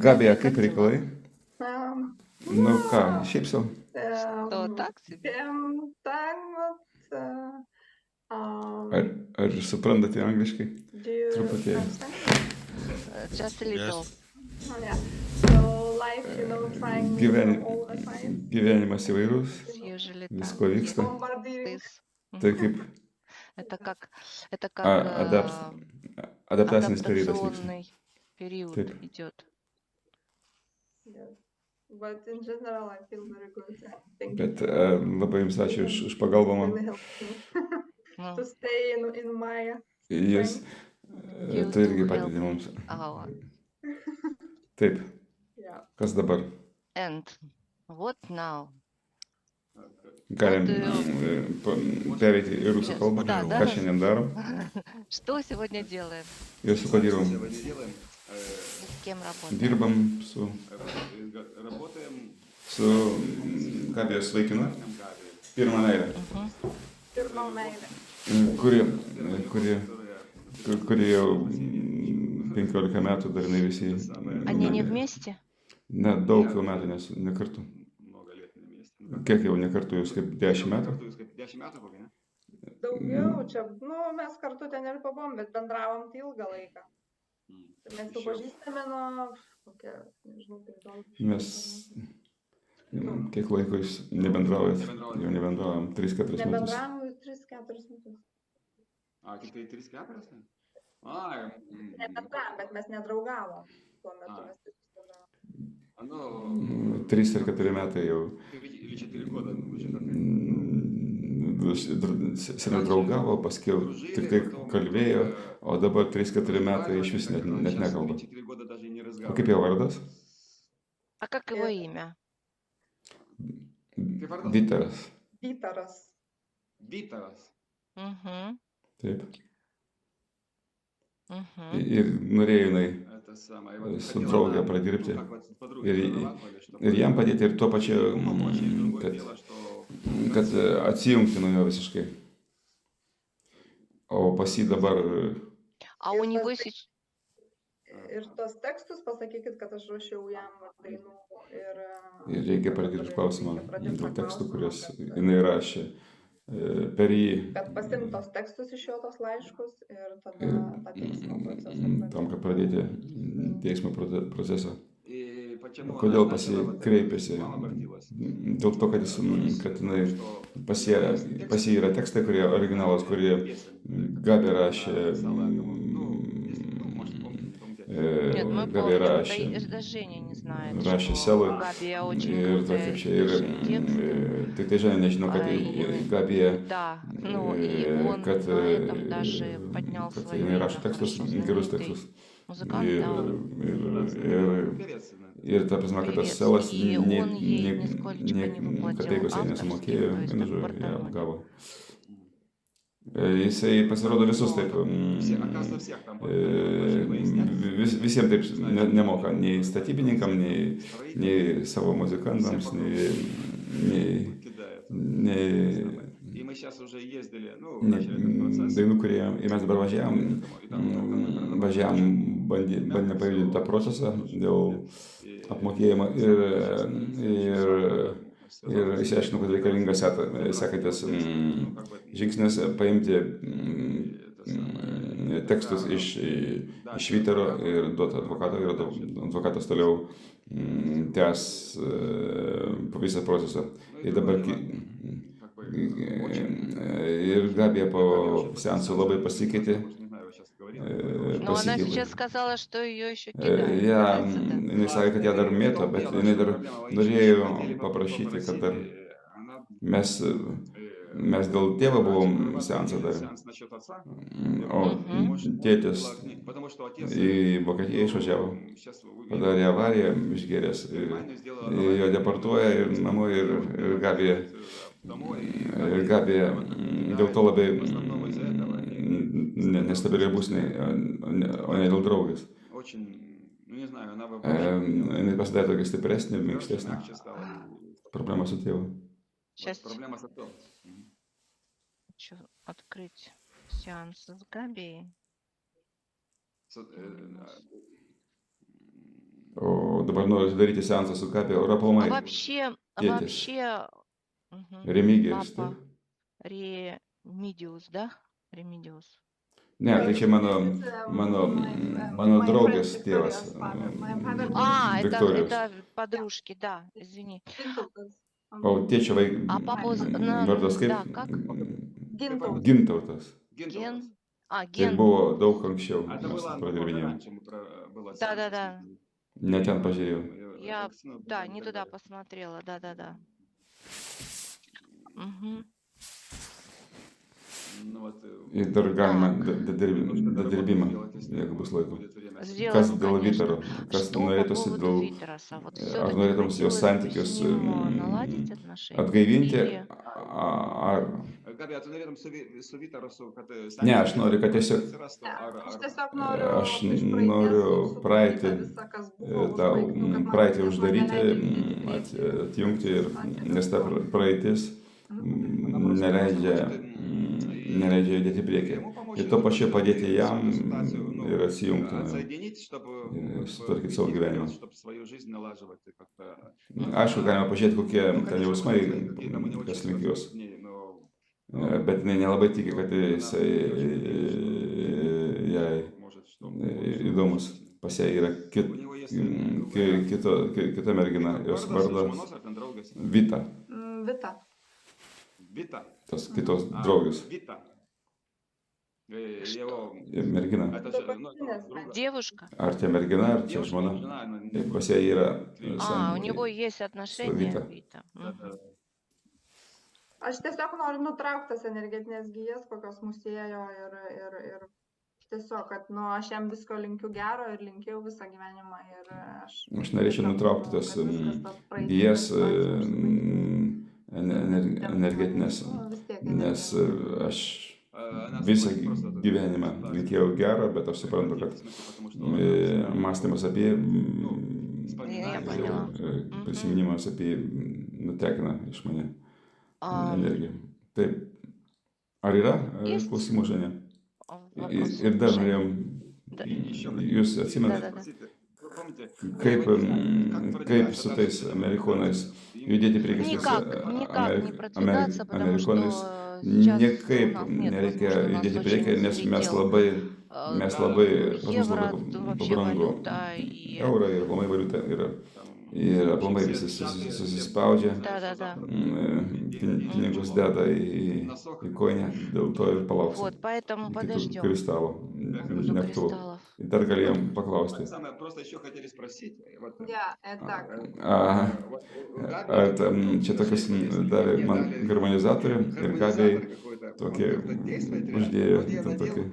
Gabija, kaip reikalai? Nu ką, šiaip sau. Что, так себе? Ar suprantate angliškai? Truputėlį. Just a little. Gyvenimas įvairus, It's usually visko так. vyksta. This. Tai kaip Это как adaptacinis periodas vyksta. адаптационный период Taip. идет. Bet labai jums ačiū už pagalbą man. Ну, Jūs you tai irgi do padedi help mums. our. Taip. Kas dabar? And what now? Galim pereiti į rusų kalbą. Да, да. Ką šiandien darom? Что сегодня делаем? Ir su kuo dirbam? И с кем работаем? Dirbam su Gabijos vaikinu. Pirmą meilę. Kuri jau 15 metų dar ne visi. Они не вместе? Ne, daug jau metų, nes ne kartu. Kiek jau ne kartu, jūs kaip 10 metų? Daugiau čia, mes kartu ten ir pabuvom, bet bendravom tai ilgą laiką. Mes jau pažįstame nuo kokia, nežinau, 15 Mes kiek laiko jūs nebendraujat? Jau nebendraujam 3-4 metus. Nebendravom 3-4 metus. Tik tai 3-4? Nebendravom, bet mes nedraugavom. Tuo metu mes taip bendravom. 3 ar 4 metai jau seniau draugavo, paskiau tik tai kalbėjo, o dabar 3-4 metai iš vis net nekalba. O kaip jo vardas? А как его имя? Vytaras. Vytaras. Угу. Taip. Угу. Ir norėjo jinai su draugė pradirbti ir jam padėti ir tuo pačiu, kad atsijungti nuo jo visiškai. O pas jį dabar... А у него сейчас... Ir tos tekstus pasakykit, kad aš ruošiau jam dainų ir... Ir reikia pradėti klausimą dėl tekstų, kuriuos jinai rašė per jį. Kad pasimt tos tekstus iš jo, tos laiškus ir tada tą teismo procesą. Tam, kad pradėti teismo procesą. Kodėl pas jį kreipėsi? Dėl to, kad jinai pas jį yra tekstai, kurie originalas, kurie Gabija rašė. Нет, мы Gabija помним, это Женя не знает, rašė что Selui. Gabija очень Ir круто пишет tik tai Женя nežino, kad Gabija, Да, ну и он на этом даже поднял kad свое jinai имя, rašo tekstus, хорошо gerus знаменитый tekstus. музыкант, Ir ta prasme, kad tas Selas и он ей нисколько не выплатил kapeikos jai nesumokėjo, авторских, то есть vienu žodžiu, ją апартамент. apgavo. Jisai pasirodo visus taip, visiems taip nemoka, nei statybininkam, nei savo muzikantams, nei dainų kūrėjam. Ir mes dabar važiavam, bandėme pajudinti tą procesą dėl apmokėjimo ir išsiaiškinu, kad reikalingas sekantis žingsnis paimti tekstus iš Vytaro ir duoti advokato, ir advokatas toliau tęs po visą procesą. Ir dabar ir Gabija po seansų labai pasikeitė. Но она сейчас сказала, что ее еще кидают. Jinai sakė, kad ją dar mėto, bet jinai dar norėjo paprašyti, kad dar mes dėl tėvo buvom seansą dar. O tėtis į Vokietiją išvažiavo, padarė avariją, išgėręs, jo deportuoja ir namo, ir Gabija dėl to labai nestabiliai būsnai, o ne dėl draugės. Jinai pasidarė tokia stipresnė, minkštesnė. Problema su tėvu. Сейчас хочу открыть сеанс с Габией. O dabar noriu daryti seansą su Gabi, ar aplamai tėtis. Вообще, Remigijus, taip? папа Ремидиус, да? Ремидиус. Ne, tai čia mano draugės tėvas, Это Viktorijos. подружки, да, извини. O tėčio А папу, vardas да, kaip? как? Gintautas. Ген. Tai Ген. buvo daug anksčiau, А это mes было pradirbinėjom. раньше, было Да-да-да. Ne ten pažiūrėjau. Я, да, не туда посмотрела, да-да-да. Мгм. Ну, вот, Ir dar galima dadirbimą, jeigu bus laiko. Kas Сделаем, dėl конечно. Vytaro, kas Что по norėtųsi поводу dėl... Витераса? Вот Ar всё-таки norėtum jos хотелось бы santykius с ним наладить отношения? atgaivinti, Или ar... Gabi, tu norėtum su Vytaru, kad... Ne, aš noriu, kad tiesiog... Aš tiesiog noriu Aš iš praeities noriu sutvarkyti praeitį, visą, kas buvo, tą užbaigti, kad man praeitį niekas uždaryti, neleidžia judėti į priekį. atjungti, nes ta praeitis neleidžia judėti į priekį. Ir to pačiu padėti jam ir atsijungti ir sutvarkyti savo gyvenimą. Aišku, galima pažiūrėti, kokie ten jausmai, kas link jos. Bet jinai nelabai tiki, kad jisai jai įdomus. Pas ją yra kita mergina, jos vardas Vita, Vita. tos kitos draugės. Mergina. девушка? Ar čia mergina, ar čia žmona. Ir pas ją yra У него есть отношения, Vita. Вита. Мгм. Aš tiesiog noriu nutraukti tas energetinės gijas, kokios mus ėjo ir tiesiog, kad aš jam visko linkiu gero ir linkėjau visą gyvenimą ir Aš norėčiau nutraukti tas gijas energetinės, nes aš visą gyvenimą linkėjau gero, bet aš suprantu, kad mąstymas apie Я поняла. prisiminimas apie nutekina iš mane energiją. Taip, ar yra Есть. klausimų šiandien? Вопрос. Ir dar norėjom, Да. jūs atsimenate, kaip su tais amerikonais judėti priekis Никак не продвигаться, потому что amerikonais сейчас niekaip у нас нет nereikia возможности, у нас judėti очень priekį, nes высокий mes дел. labai pas mus Евро labai вообще pabrango валюта и... eurą ir aplamai valiuta yra. Ir aplamai visi susispaudžia, Да-да-да. pinigus deda į koinę, dėl to ir palauksim. Вот, поэтому Kitų подождем. kristalų, До neaktualu. кристаллов. Ir dar galėjom paklausti. Просто еще хотели спросить. так. Čia tokius davė man harmonizatorių ir Gabiai tokį uždėjo tokį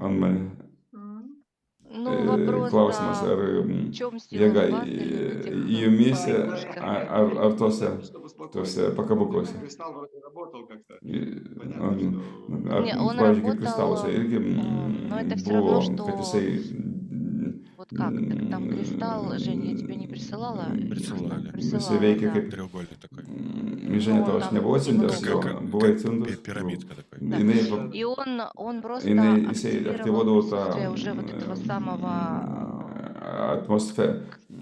ant mane. Ну, вопрос, Klausimas, ar в чем jėga сила вас или этих jumise, подушках? ar tose pakabukuose. Не, он Pavyzdžiui, kaip работал, kristaluose irgi но это всё равно, buvo, что- kad jisai Вот как? Так там кристалл, Жень, я тебе не присылала? Присылали. jisai veikia да. kaip... Треугольный такой. Žinai, tau aš nebuvau atsiuntęs jo, buvai atsiuntus. Пирамидка такой. Да. Jinai И он просто jisai aktyvuodavo tą присутствие уже вот этого самого,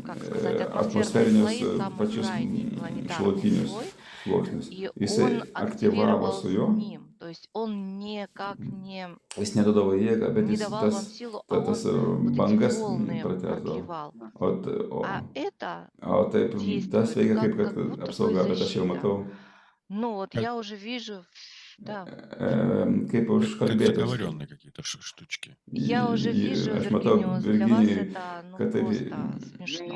как сказать, atmosferinius атмосферный слои, самый pačius крайний планетарный šalutinius слой. sluoksnius. И Jisai он aktyvavo активировал su с juo, ним. То есть он никак не jis neduodavo jėgą, bet jis давал вам tas силу, а он tas вот эти bangas волны pratęsdavo. продлевал. O А это, taip, действует tas veikia kaip как kad будто бы apsauga, bet aš jau защита. matau, ну вот я уже вижу, да, kaip Как užkalbėtas. заговоренные какие-то штучки. я уже вижу, Aš matau Виргиниус, для вас Virginijai, это ну kad taip, просто смешно.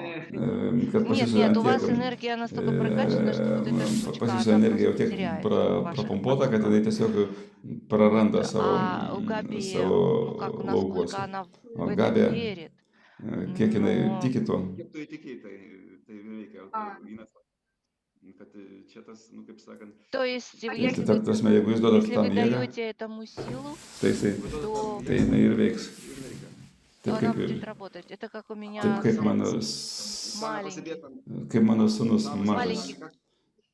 kad pas Нет, jūs нет, у вас tiek, энергия настолько прокачана, что вот эта штучка, pas jūsų она energija jau просто tiek теряется в ваших prapumpuota, kad потоках. jinai tiesiog praranda savo, А у Габи, ну savo как, насколько laukuose. она O в это Gabė, верит, kiek jinai но tiki tuo. Kaip tu įtikėjai, tai veikia. Kad čia tas, kaip sakant, то есть, Tai если ta вы, prasme, jeigu jūs duodat если tam вы jėgą, даете этому силу, то tai jinai ir veiks. Taip она kaip, ir- будет работать. Это как у меня taip kaip сын mano, маленький. kaip mano sūnus mažas. Маленький.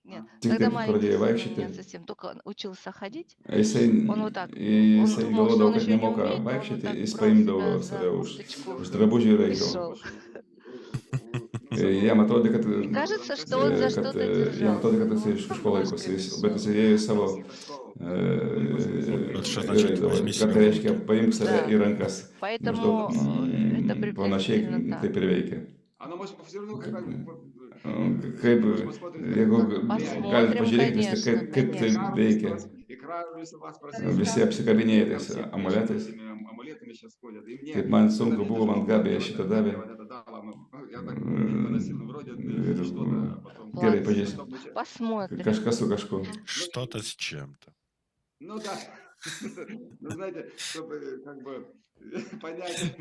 Нет, tik когда tai маленький pradėjo сын у vaikščioti. меня совсем только учился ходить, Jisai, он вот так, он jisai думал, что galvodavo, он kad еще не nemoka умеет, он вот vaikščioti, так jis брал себя paimdavo за save курточку už drabužių ir и eidavo. шел. Jam atrodė, kad, И кажется, что он за kad что-то jam atrodė, держался, kad но jisai он iš сам kažko laikosi, bet jis ėjo į savo Вот что ir значит eidavo. возьми Ką себя tai в reiškia, руки. paimk save Да. į rankas. Поэтому это Maždaug приблизительно panašiai так. taip ir veikia. Оно может все равно как Kaip, посмотрите, jeigu Посмотрим, galite pažiūrėti, vis конечно, tik, kaip tai конечно. veikia. икра вас Visi apsikabinėja tais amuletais. амулетами сейчас ходят. И мне Kaip man sunku когда мне buvo, man тяжело, Gabija мне šitą вот davė. это дала, ну, я так не носил, ну, вроде Ir что-то, а потом... gerai Плац. pažiūrėsiu. Посмотрим. Kažkas su kažku. Что-то с чем-то. Ну да, ну знаете, чтобы как бы понять,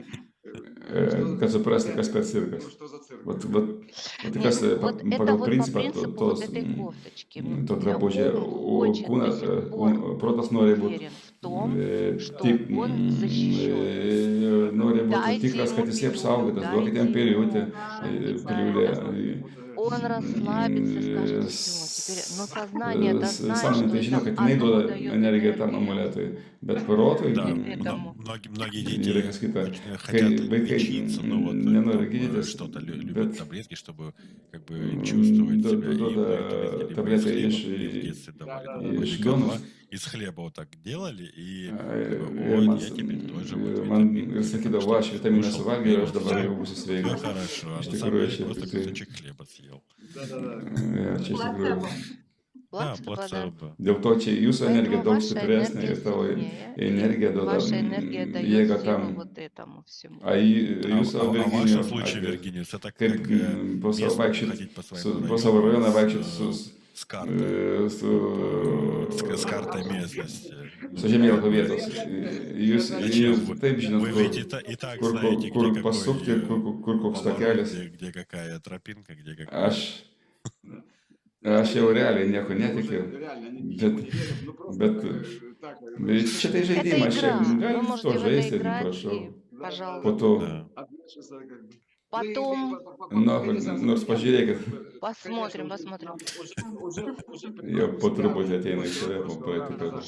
Kad suprasti, kas per cirkas. ну что за цирк. Вот Нет, kas вот это pagal вот по principą принципу tos, вот этой кофточки. to drabužio, Ум хочет до сих пор protas nori būti уверен в том, что tik, он защищен. nori būti Дайте tikras, ему kad jis apsaugotas, пилюлю, duokite jam дайте piliulę, ему что-нибудь, piliulę. Он расслабится, скажет, все. Теперь, но сознание-то знает, Sąmonė что tai žino, это kad jinai оно duoda дает energiją tam энергию. amuletui, bet protui Да, Этому. многие yra дети kas kita. Kai хотят vaikai лечиться, ну вот nenori там, gydytis, что-то любят bet таблетки, чтобы как бы чувствовать себя. И duoda дают таблетки либо из tabletę хлеба, мне в детстве давали такой iš лекарства, duonos. из хлеба вот так делали, и Ir вот man, я теперь тоже вот man витамин, ir sakydavo, va, aš vitaminą вышел suvalgiau ir aš вперед, dabar jau все, būsiu все sveikas. хорошо, а Iš на tikrųjų, самом деле aš jau просто tiktai, кусочек хлеба съел. čia iš tikrųjų. Да, Плацебо, да. плацебо. Dėl to čia jūsų energija Поэтому daug ваша stipresnė энергия ir tavo сильнее, energija и duoda ваша энергия дает jėgą силу tam. вот этому всему. Jūsų А в Virginijų вашем случае, atveju, Виргиниус, это kaip как po savo местным vaikščiot, ходить по своему po savo району rajoną vaikščiot с картой, с su картой местности. žemėlapio vietos. Jūs Зачем? taip žinot, Вы ведь и так знаете, kur где pasukti, какой kur koks поворот, takelis. где какая тропинка, где какой... Aš jau realiai nieko netikiu, bet čia tai Это žaidimas, čia игра. Вы galite можете to в это žaisti, играть, prašau. и, пожалуйста. Po to, Да. Потом nors pažiūrėkit, посмотрим, посмотрим. jau po truputį ateina į save po praeitį kartą.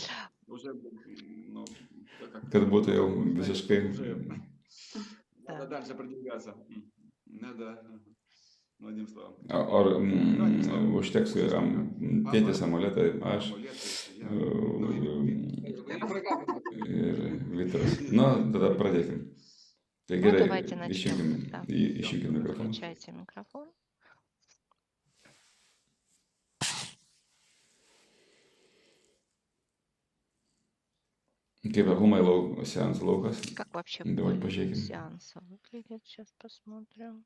Kad būtų jau visiškai... Надо дальше продвигаться. Надо, ну, одним словом. Ar užteks tėtės amuletą, aš ir Vytaras. Na, tada pradėkim. Tai Ну, gerai, давайте начнем. Да. išjunkim mikrofoną. Включайте микрофон. Kaip aplamai seansų laukas. Как вообще Давай поле пожеким. сеанса выглядит? Сейчас посмотрим.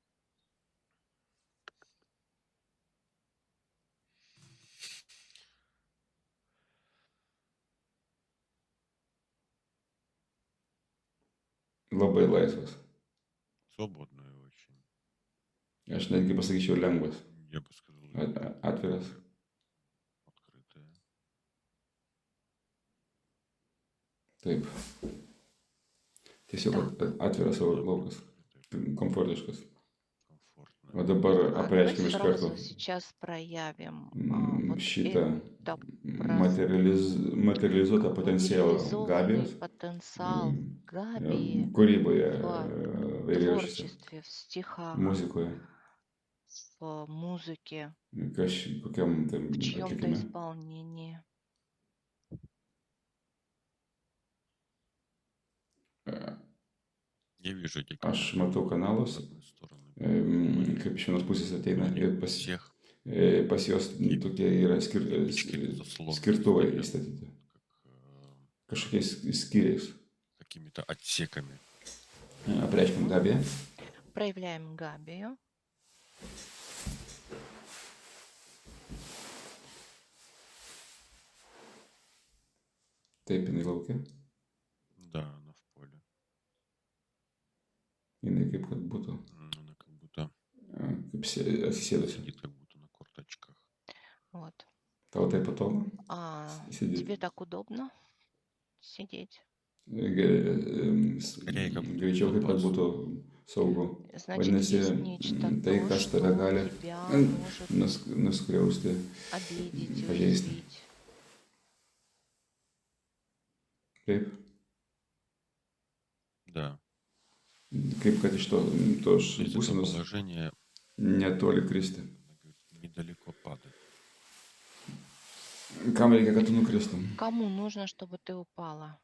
Labai laisvas. Свободная очень. Aš netgi pasakyčiau lengvas. Я бы сказал, Atviras. открытая. Taip. Tiesiog atviras laukas. Komfortiškas. Комфортная. O dabar А давайте apreiškim iš karto сразу сейчас проявим вот šitą это materializuotą potencialą материализованный Gabijos потенциал Габии kūryboje, в eilėraščiuose, творчестве, в стихах, muzikoje, в музыке, kokiam tam в чьем-то atlikime. исполнении. Я вижу эти Aš каналы matau kanalus, с одной стороны. kaip iš vienos pusės ateina ir Всех pas juos tokie yra skirtuvai įstatyti, как kažkokiais skyriais. какими-то отсеками. Apreiškim Gabiją. Проявляем Габию. Taip, jinai laukia. Да, она в поле. Jinai kaip kad būtų, Она как будто kaip atsisėdusi. сидит как будто на корточках. Вот. Tau tai patogu? А Сидеть. тебе так удобно сидеть? Greičiau kaip kad būtų saugu. Значит, Vadinasi, есть нечто tai, то, kas tave что gali тебя может nuskriausti, обидеть и pažeisti. уязвить. Kaip? Да. Kaip kad iš tos Из этого būsenos положения netoli kristi. она говорит, недалеко падать. Kam reikia, kad tu nukristum? Кому нужно, чтобы ты упала?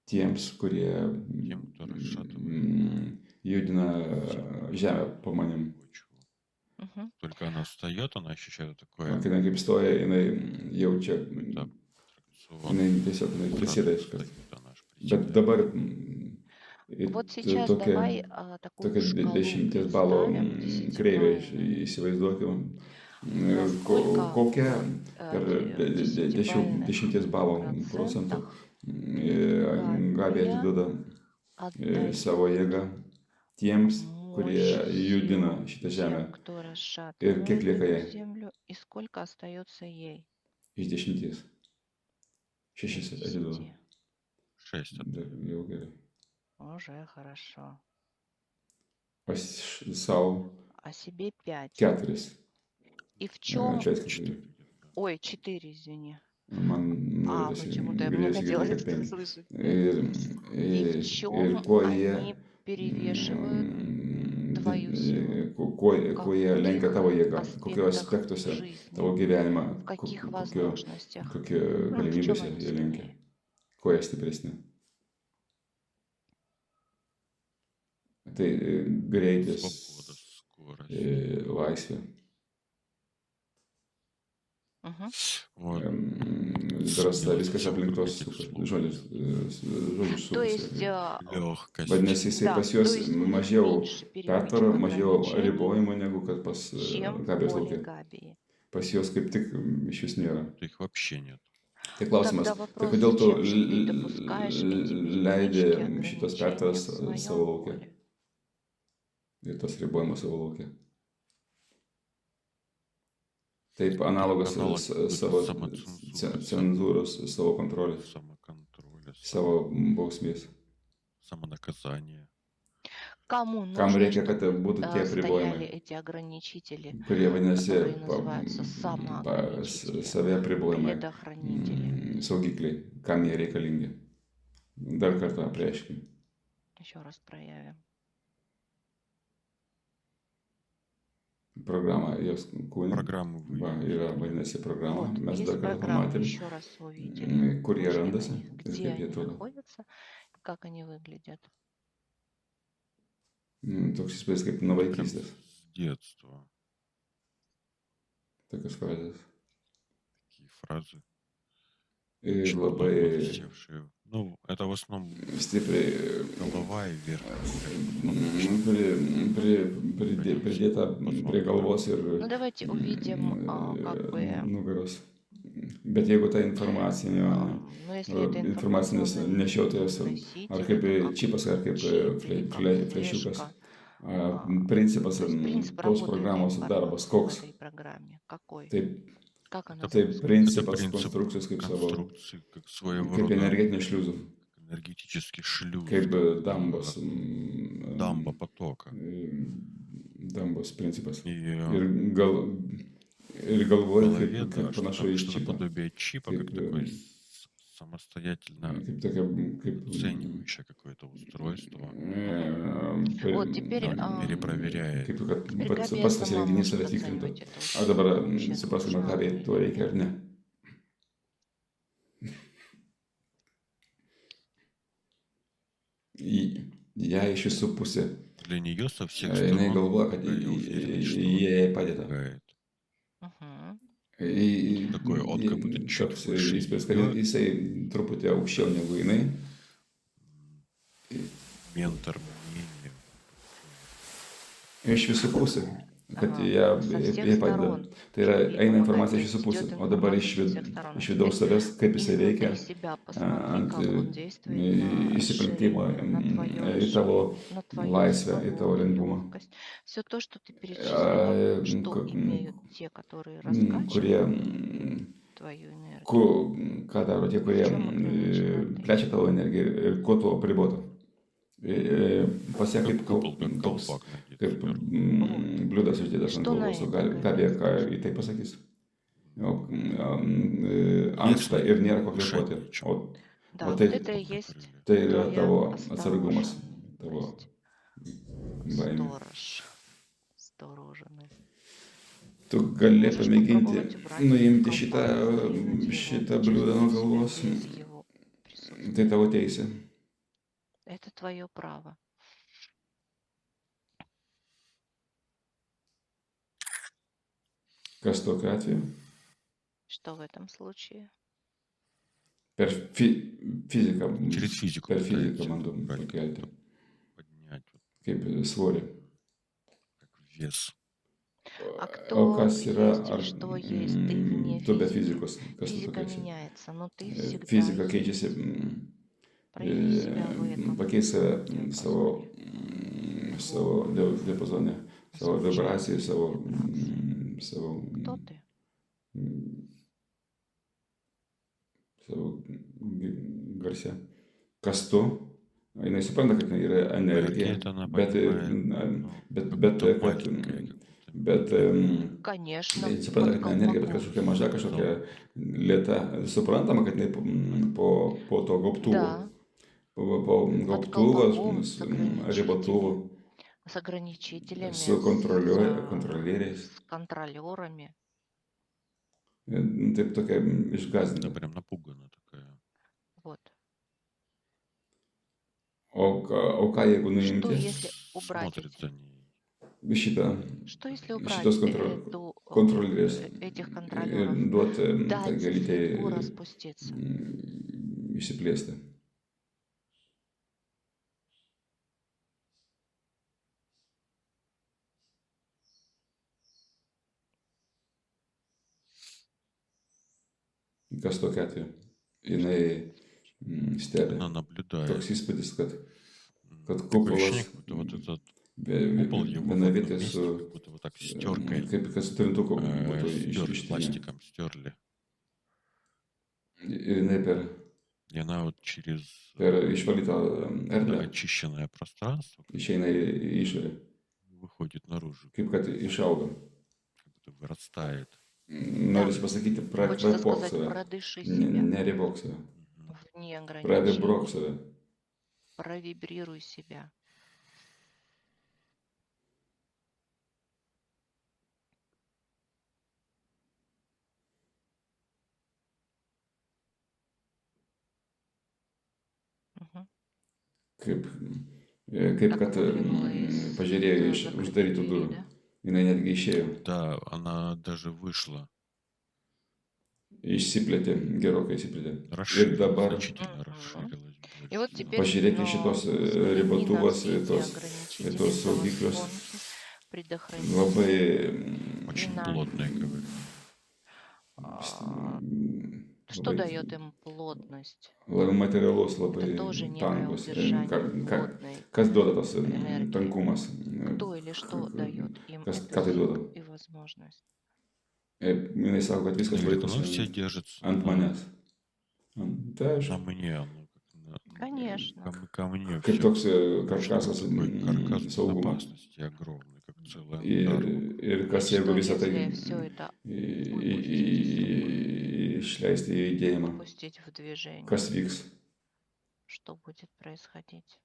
Tiems, kurie Тем, кто расшатывает judina žemę po manim. почву. Мгм. Только она встает, она ощущает такое Kai jinai kaip stoja, jinai jaučia, какой-то jinai аттракцион. tiesiog Сразу prisėda iškart. встает, она аж Bet приземляется. dabar Вот сейчас tokia, давай такую tokia шкалу 10 balų представим, kreivė, десятибалльную. įsivaizduokim, Насколько kokia в per этих десятибалльных 10 balų procentų процентах Gabija Габия atiduoda savo отдает jėgą tiems, kurie мощь, judina силу šitą žemę. тем, кто Ir kiek расшатывает lieka эту jai землю, и сколько остается ей iš 10? 6 из atiduoda. 10. 6 Dar jau gerai. Уже хорошо. O savo А себе 5. 4. И в чем... Atleiskit, Ой, 4, извини. man norėtųsi Почему-то мне grėsį хотелось kad это 5. услышать. Ir, И в ir чем kuo jie, они перевешивают твою силу? kuo jie В lenkia каких tavo jėgą, kokio аспектах aspektuose tavo жизни, gyvenimą, в каких kokio возможностях, в в чем galimybėse они jie lenkia, сильнее? kuo jie stipresni. Tai greitis, Свобода, скорость. laisvė, Мгм. Вот. drąsa, viskas Всё aplink вокруг tos этих sukas, слов. žodžius То sukusi. есть Легкость. Vadinasi, jisai да, pas то juos есть у них mažiau меньше pertvarų, переменчивых mažiau ограничений, ribojimų negu kad pas чем Gabijos поле lauke. Габии. Pas juos kaip tik iš vis nėra. Их вообще нет. Tai klausimas, Тогда tai вопрос, kodėl tu зачем же ты допускаешь эти leidi переменчивые šitos ограничения pertvaras в своем savo lauke поле? ir tos ribojimus savo lauke? Taip, analogas Аналог savo самоцензуры, cenzūros, savo kontrolės, самоконтроля, savo bausmės. самонаказания. Кому Kam нужно, reikia, kad чтобы būtų tie стояли apribojimai, эти ограничители, kurie vadinasi которые называются самоограничители, save apribojimai, предохранители? saugikliai, kam jie reikalingi. Dar kartą apreiškim. Еще раз проявим. Programa jos kūne. Программы вы Va, yra vadinasi programa. Вот, Mes есть dar kartą программы, pamatėm, еще раз увидели. kur jie Вышли на randasi них, ir где kaip jie они atrodo. находятся, как они выглядят. Toks įspūdis kaip nuo прям vaikystės. с детства. Tokios frazės. Такие фразы. Ir Очень глубоко labai засевшие. Ну, это в основном stipriai голова и вверх. pridėta prie galvos ir Ну, давайте увидим, как бы, nugaros. Bet jeigu ta informacinio, ну, если это informacinis информационный nešiotojas, ar носитель, kaip это как čipas, ar kaip чип или как flešiukas, флешка, principas то есть принцип tos работы этой programos darbas koks. в этой программе какой? Taip, Как она Это, taip запускается? это principas принцип konstrukcijos kaip savo, конструкции, как своего kaip рода energetinė šliuzų, энергетический шлюз, kaip как dambos, дамба потока. dambos principas. И Ir в galvoju, голове, kaip да, panašu что-то, į что-то čipą. подобие чипа, Kaip, как такой самостоятельно kaip tokia, kaip, оценивающее какое-то устройство, Вот теперь, перепроверяет. kaip kad теперь pats Габия tas сама įrenginys может save tikrintų. оценивать это Ar dabar устройство, вообще supraskime, нужно ką оно to или reikia ar нет. ne. Ją iš visų pusė. Для нее со всех Jinai сторон galvoja, kad такая уверенность, что jie jai padeda. помогает. Мгм. Такой он как будто чуть Toks выше įspūdis, kad её. jisai truputį aukščiau negu jinai. Ментор мнения. Iš visų pusių. Kad Ага, jie со всех jai padeda. сторон. Tai yra, И eina помогает, informacija то iš visų есть pusių. идет O dabar информация со всех сторон. iš А vidaus теперь savęs, kaip jisai veikia, изнутри себя посмотри, ant как он действует на įsiplėtimo расширение, на твое į tavo расширение, на твою laisvę, į tavo свободу, lengvumą. легкость. Все то, что ты перечислила, что имеют те, которые раскачивают твою энергию? ką daro tie, В kurie чем ограничена ты? plečia tavo energiją ir kuo tuo apriboto. Pas ją Как kaip купол, как toks, колпак надет kaip сверху. bliudas И uždėtas ant что на galvos. O это Gabija, ką говорит? į tai pasakys? O, ankšta Если ir nėra ko мешать kvėpuoti. нечем, Да, O вот tai, это и вот, есть например. tai yra твоя tavo atsargumas, tavo осторожность. baimė. Осторожность. Tu gali Можешь pamėginti попробовать убрать nuimti колпак, сдвинуть его šitą частично bliūdą nuo с себя galvos. без его присутствия. Tai tavo teisė. Это твое право. Kas tokiu atveju? Что в этом случае? Per fiziką. Через физику Per fiziką пытаемся bandom убрать, pakelti. как-то поднять, вот, Kaip svorį. как вес. А O кто kas yra, есть и что есть? Ты вне tu be физики. fizikos, kas tu Физика tokia esi? меняется, но ты всегда Fizika keičiasi, есть. Прояви себя в этом. pakeis save savo, диапазоне. savo diapazone, savo Звучание, vibracijai, savo, вибрации. savo, Кто ты? savo garse. Kas tu? Jinai supranta, kad jinai yra energija, Энергия это она bet, понимает, ну, bet, как bet, будто kad, маленькая, как будто bet, Конечно, jis supranta, под kad ne energija, bet колпаком. kažkokia maža, kažkokia lėta. Suprantama, kad jinai po to gaubtuvo. Да, Po под gaubtuvo, колпаком с ribotuvo, ограничителями, su kontrolieriais. с контролерами. Taip tokia она išgąsdinta. прям напугана такая. Вот. O ką jeigu Что nuimti если убрать Смотрит эти? за ней. šitą, Что если убрать šitos kontrolierės этих ir контролеров? duoti tai Дать galytei языку распуститься. išsiplėsti. Kas tokia atveju? Jinai stebi. Она наблюдает. Toks įspūdis, kad Такое kupolas ощущение, как будто вот этот купол его в одном vienavietė месте, su, как будто вот так стеркой, kaip kad su trintuku būtų стерли, ištrinę. пластиком стерли. Ir jinai И она вот через per išvalytą erdvę очищенное пространство išeina į išorę. выходит наружу, Kaip kad išauga. как будто вырастает. Norisi pasakyti, Хочется prakvėpok сказать, save. продыши себя Neribok save. вне Pravibrok ограничений. save. Провибрируй себя. Мгм. Kaip Так kad выглянула из pažiūrėjo iš закрытой uždarytų двери, durų. да? Jinai netgi išėjo. Да, она даже вышла, Išsiplėtė, gerokai išsiplėtė. Ir расширилась, dabar значительно Мгм. расширилась И вот больше. теперь, pažiūrėk į šitos взгляни на ribotuvos, все эти tos ограничители, saugiklius. заслонки, предохранители. Labai Очень на- плотные, говорю. А, Что labai, дает им плотность? labai materialus, Это labai тоже некое tankus. удержание плотной Kas duoda tas энергии. tankumas? Кто или что дает им Ką этот tai duoda? язык и возможность? Jinai sako, kad viskas Говорит, laikosi оно все держится ant manęs. Tai на aišku, мне, оно Конечно. ко мне kaip все. toks karkasas Такой каркас saugumo. безопасности огромный, как целый Ir, ангар. ir И kas jeigu что, visą tai если все это išleisti į judėjimą, пустить в движение? kas vyks? Что будет происходить?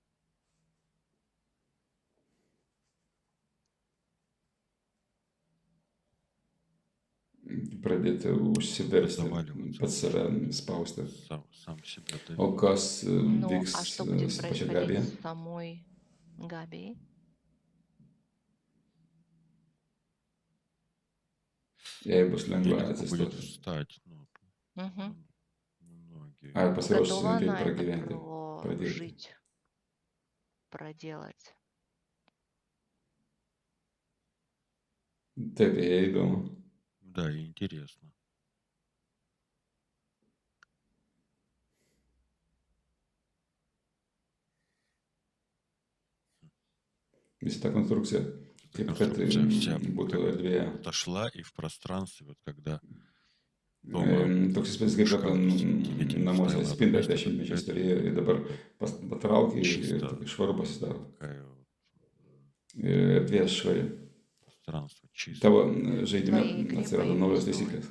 Pradėti užsiversti, Заваливаться. pats save spausti. Сам себя O давит. kas Ну, vyks а что будет su pačia Gabija? происходить с самой Габией? Jei bus Ей lengva легко будет atsistoti. встать, ну, Мгм. многие. Ar pasiruošusi Готова tai она это pragyventi, pradėti? прожить, проделать? Taip, jai įdomu. Да, и интересно. Visa ta konstrukcija, kaip kad Конструкция вся būtų как erdvėje. отошла, и в пространстве, вот когда Toks įspūdis, kaip kad namuose spinda 10 mečiais turėjo ir dabar patraukė ir švaru pasidaro. Ir erdvės švari. Tavo žaidime atsirado naujos taisyklės.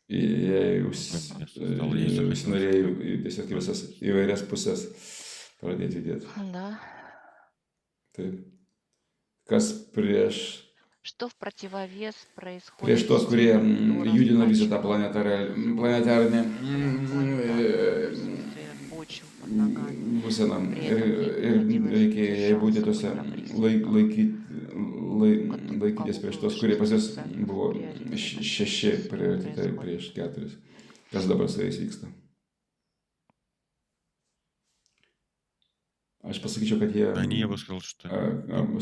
Jei užsinorėjai tiesiog visas įvairias pusės pradėti judėti. Taip. Kas prieš tos, kurie judino visą tą planetarinę būseną ir reikia jai būti tose laikytis prieš tos, kurie pas jas buvo 6 prioritetai prieš 4. Kas dabar su jais vyksta? Aš pasakyčiau, kad jie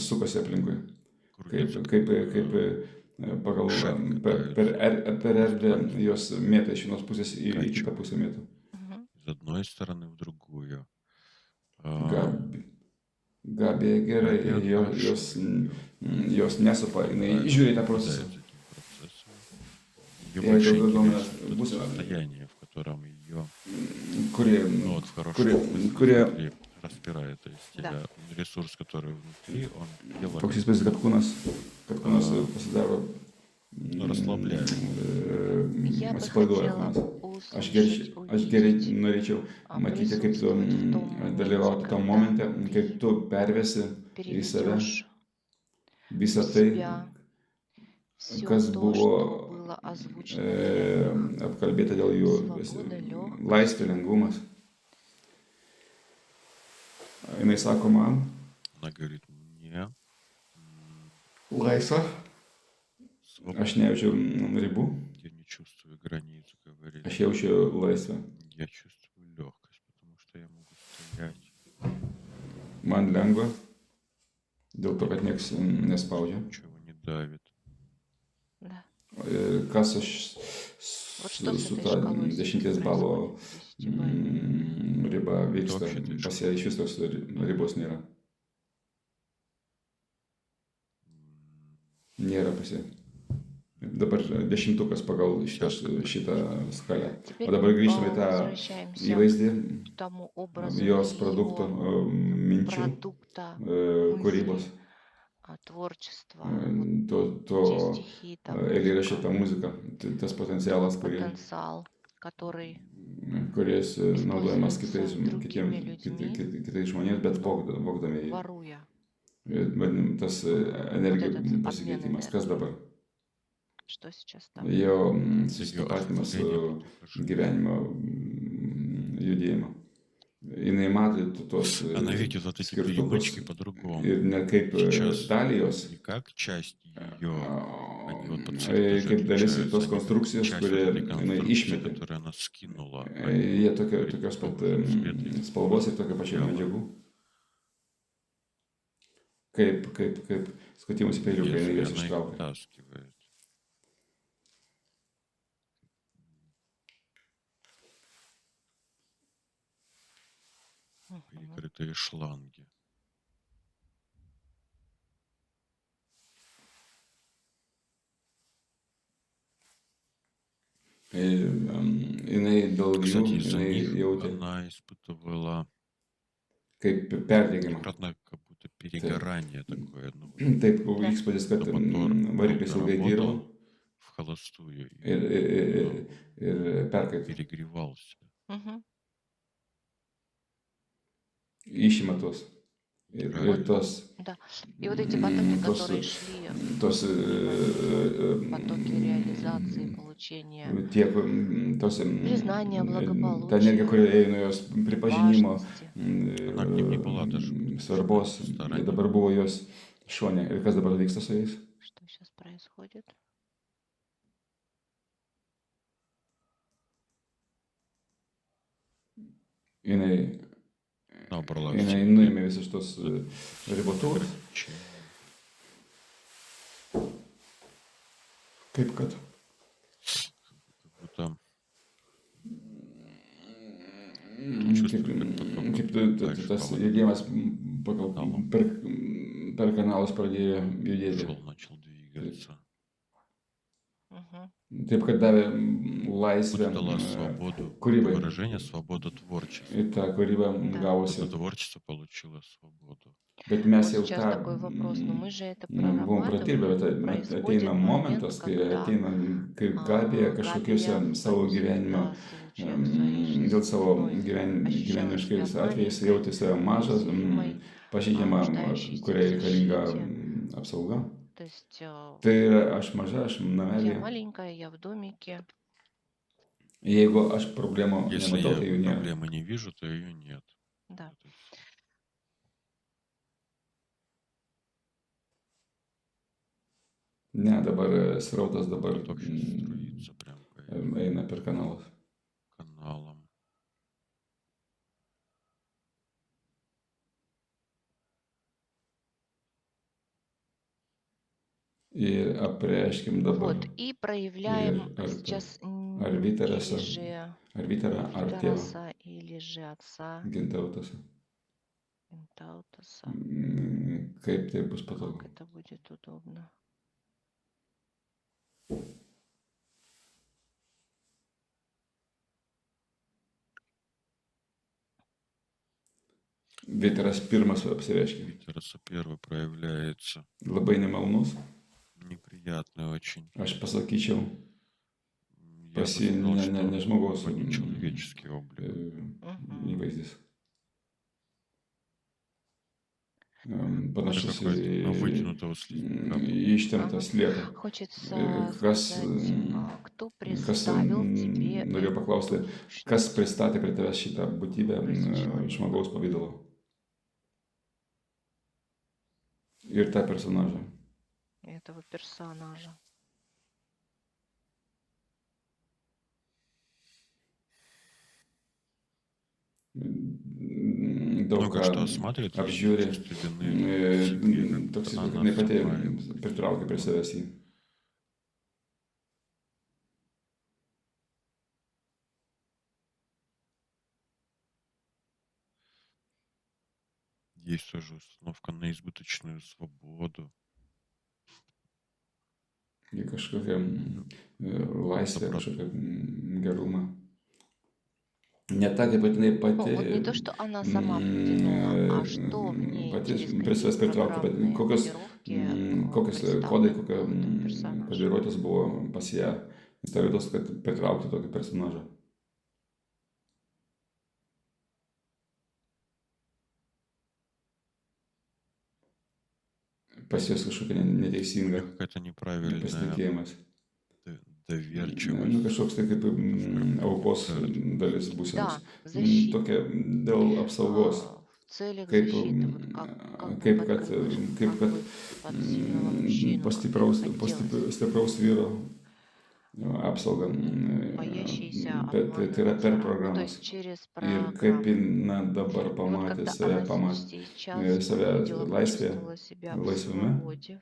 sukasi aplinkui. Kaip pagal per erdvę jos mėta iš vienos pusės į kitą pusę mėta. Из одной стороны в другую. Gabija gerai, jos nesupa, jinai žiūri tą procesą. Ее больше интересует состояние, в котором ее в хорошем смысле распирает. То есть ресурс, который внутри, он делает... Toks įspūdis, kad kūnas pasidaro atsipalaiduoja kūnas. Aš gerai norėčiau matyti, kaip tu dalyvauti tam momente, kaip tu pervesi į save visą tai, kas buvo apkalbėta dėl jų laisvė, lengvumas. Jinai sako man, laisva, aš nejaučiu ribų, aš jaučiu laisvę. Man lengva, dėl to, kad nieks nespaudžia. Kas aš su ta 10 balo riba vyksta, pas ją iš vis tos ribos nėra. Nėra pas ją. Dabar 10 pagal šitą skalę. O dabar grįžtame į tą įvaizdį, jos produkto, minčių, kūrybos, to eilėraščio, ta muzika, tas potencialas, kuris naudojamas kitais žmonėms, bet vogdami jį. Tas energijos pasikeitimas. Kas dabar? Jo susitapatimas su gyvenimo judėjimu. Jinai mato tos skirtumus ir ne kaip dalijos, kaip dalis tos konstrukcijos, kurie jinai išmetė. Jie tokios pat spalvos ir tokio pačio medžiagų. Kaip skutimus į peiliuką, jinai jas ištraukia. Перекрытые шланги. Jinai dėl jų, jinai jautė kaip perdegimą. Taip, įspūdis, kad variklis ilgai dirbo ir perkaitė. Išima tos. Ir tos ta energija, kuri eina jos pripažinimo svarbos, dabar buvo jos šone. Ir kas dabar vyksta su jais? Jinai nuėmė visus tos ribotuvus. Kaip kad? Kaip tas judėjimas per kanalus pradėjo judėti. Taip, kad davė laisvę Вот дала свободу kūrybai. выражения, свободу творчества. Ir ta kūryba gavosi. Это творчество получило свободу. Bet mes Вот jau сейчас tą такой вопрос, но мы же это buvom pradirbę, bet прорабатываем, ateina происходит momentas, момент, kai когда ateina kaip Gabija kažkokiuose Габия в savo каких-то gyvenimo, случаях в своей жизни dėl savo ощущала gyvenimiškais себя atvejais маленькой, jautė save mažas, уязвимой, pažeidžiama, нуждающейся в kuriai reikalinga защите. apsauga. То есть Tai yra aš maža, aš я namelėje. маленькая, я в домике. Jeigu aš problemų Если nematau, я tai jų nėra. проблемы не вижу, то ее нет. Да. Это всё. Ne, dabar srautas dabar Поток сейчас струится прям по eina per kanalus. каналам. Ir apreiškim dabar. Вот, и проявляем ar сейчас Vytarasą, или же ar Vytarą, ar tėvą Витараса, или же отца Gintautasą. Интаутаса. Kaip tai bus patogu. Как это будет удобно. Vytaras pirmas apsireiškia. Витараса первый проявляется. Labai nemalnus. Неприятный очень. Aš pasakyčiau, Я бы сказал, что ne žmogaus такой нечеловеческий облик. įvaizdis. Это Panašus какой-то на į вытянутого слизняка. ištemptą slietą. Хочется Kas, сказать, кто kas представил тебе norėjau эту paklausti, сущность? kas pristatė prie tavęs šitą būtybę Человек. žmogaus pavidalo. Ir tą personažą. Этого персонажа. Daug Много ką что осматривает, apžiūri, чувство вины, себе, toks как kad она jinai pati сама pritraukia prie savęs jį. есть тоже установка на избыточную свободу. Į kažkokią laisvę, kažkokią gerumą. Ne ta, kaip jinai Ну, pati, вот не то, что она сама притянула, а что в ней pati через prie какие savęs pritraukia, bet программные kokios кодировки kodai, представлен kokie этот персонаж. kodiruotės buvo pas ją, ta vietos, kad pritraukti tokį personažą. Pas juos kažkokia neteisinga Какая-то неправильная nepasitikėjimas. доверчивость. Nu, kažkoks tai kaip aukos dalis būsenos. Да, защита. Tokia dėl apsaugos. В целях Kaip, защиты, вот как бы kaip под kad, крылышком, kaip как kad бы под сильного мужчину, po хотелось. stipraus vyro apsaugą. Боящийся Bet tai yra per обманываться. Ну, то programas. есть через Ir kaip программу. jinai dabar И вот pamatė когда save, она pamatė сейчас save увидела, laisvėje, почувствовала себя в laisvume, свободе,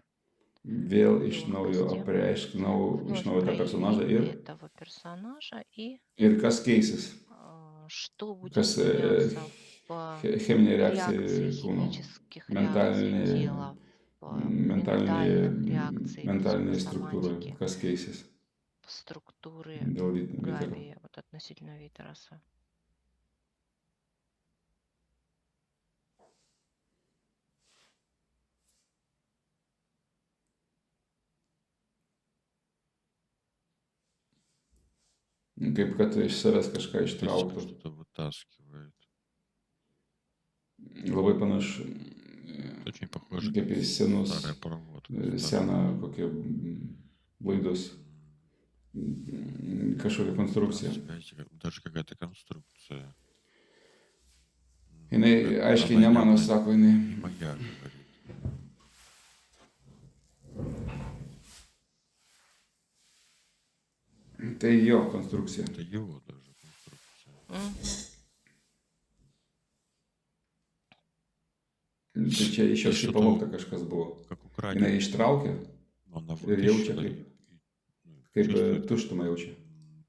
vėl iš в naujo легкости, apreišk iš вновь naujo tą personažą прояви этого персонажа ir kas keisis, что будет kas меняться по cheminė реакции reakcija kūno, химических реакций тела, по ментальных реакций mentalinėje struktūroje, психосоматики, kas keisis структуры dėl Vytaro. Габии, вот относительно Витараса. Kaip kad iš savęs kažką Из себя ištrauktų. что-то вытаскивает. Labai panašu, Очень похоже, kaip į как senus, старая проводка. seną kokią laidus, kažkokią konstrukciją. Даже какая-то конструкция. Jinai aiškiai ne mano, sako Не jinai. моя, говорит. Tai jo konstrukcija. Это его даже конструкция. Tai čia iš jos pavogta kažkas buvo. Как Jinai украденный. ištraukia Она ir jaučia, вытащила kaip чувствует tuštumą jaučia.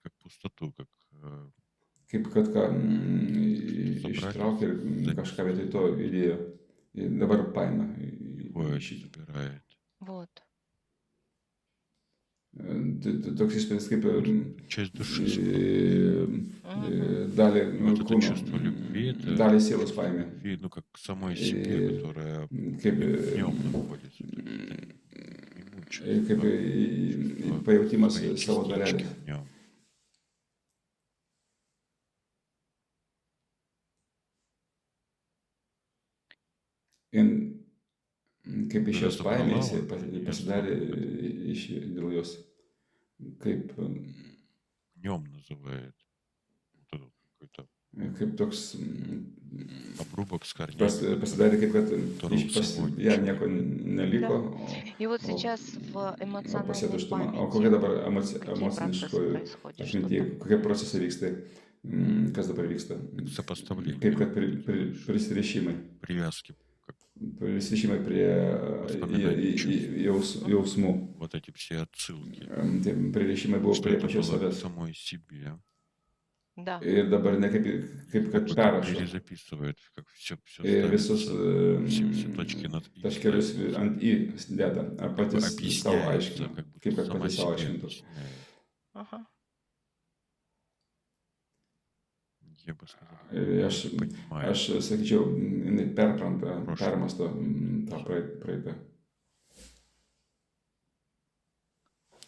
как пустоту, как Kaip kad ką ištraukia ir kažką vietoj to įdėjo. Ir dabar paima. его это забирает. Вот. toks įspūdis kaip часть души. dalį Вот это kūno, чувство любви, это dalį sielos paėmė. любви, ну, как к самой себе, которая Kaip, в нем находится. kaip pajautimas savo dalelės. В нем. Kaip iš jos paėmė, jis pasidarė dėl jos. Kaip В нем называет вот этот какой-то kaip toks обрубок с корней. pasidarė kaip, kad ją nieko neliko, И вот сейчас в o эмоциональной pasėtų štumą. O памяти kokia dabar какие процессы emociniškoje происходят? Что atmintyje, там? kokie procesai vyksta, kas dabar vyksta? Сопоставление. Kaip kad prisirišimai. Привязки. Prisirišimai prie jausmų. Вот эти все отсылки. Tie pririšimai buvo Что prie это pačios было к savęs. самой себе. Да. Ir dabar ne kaip kad Как бы perrašo. перезаписывает, как все Ir visus все точки над «и». taškelius ant į deda, ar patys savo Объясняется, aiškina, как будто kaip kad сама patys savo себе aiškintų. объясняет. Ага. Я бы сказал, Aš, понимает. aš sakyčiau, jinai perpranta, permasto tą praeitą.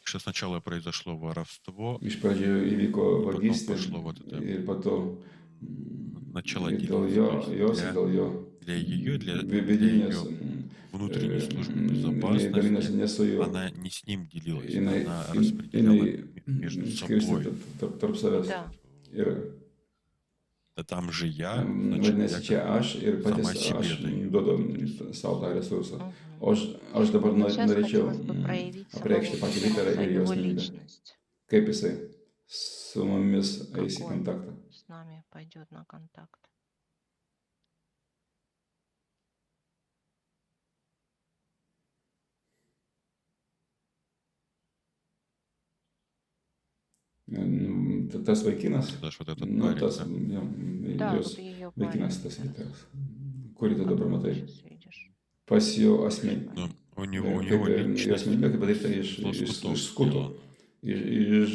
Что сначала произошло воровство, Iš pradžių įvyko потом vagystė пошло вот это ir po to начало dėl делиться. jos, То есть dėl jo для ее, для vidinės ее внутренней службы jinai dalinasi безопасности, ne su juo, она не с ним делилась, jinai, она распределяла между skirstė собой. tarp savęs. Да. Ir Да там же я, значит, vadinasi, čia я aš ir сама patys себе aš даю. duodu savo tą resursą. Мгм. O aš dabar Сейчас norėčiau хотелось бы проявить apreikšti самого patį Vytarą Иисуса, ir jo его asmenybę. личность. Kaip jisai su mumis eis į Какой kontaktą. с нами пойдет на контакт. Tas vaikinas, Даже вот этот nu, парень, tas да, Да, jos вот ее vaikinas, парень, tas да, Vytaras, kurį tu dabar которого matai, сейчас видишь. pas jo asmenybę. но у него Kaip jo личность asmenybė, kaip padaryta iš кусков skuto, сделана, iš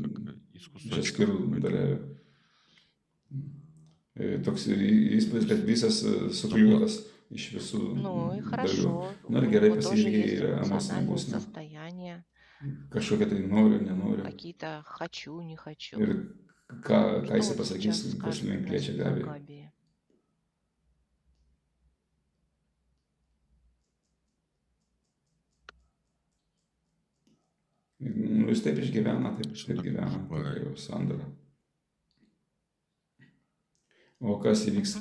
как из iš кусочков. atskirų dalelių. Toks įspūdis, kad visas suklijuotas iš visų Ну и dalių. хорошо, Nu ir у gerai, него тоже pasiilgiai есть ir emocinė эмоциональные būsena. состояния, Kažkokia tai noriu, nenoriu. какие-то хочу, не хочу. Ir ką Что jisai вот pasakys, сейчас kas скажет link liečia относительно Gabija. Габии? Nu, jis taip išgyvena, taip Что так gyvena, tokia бывает. jau sandara. O kas įvyks,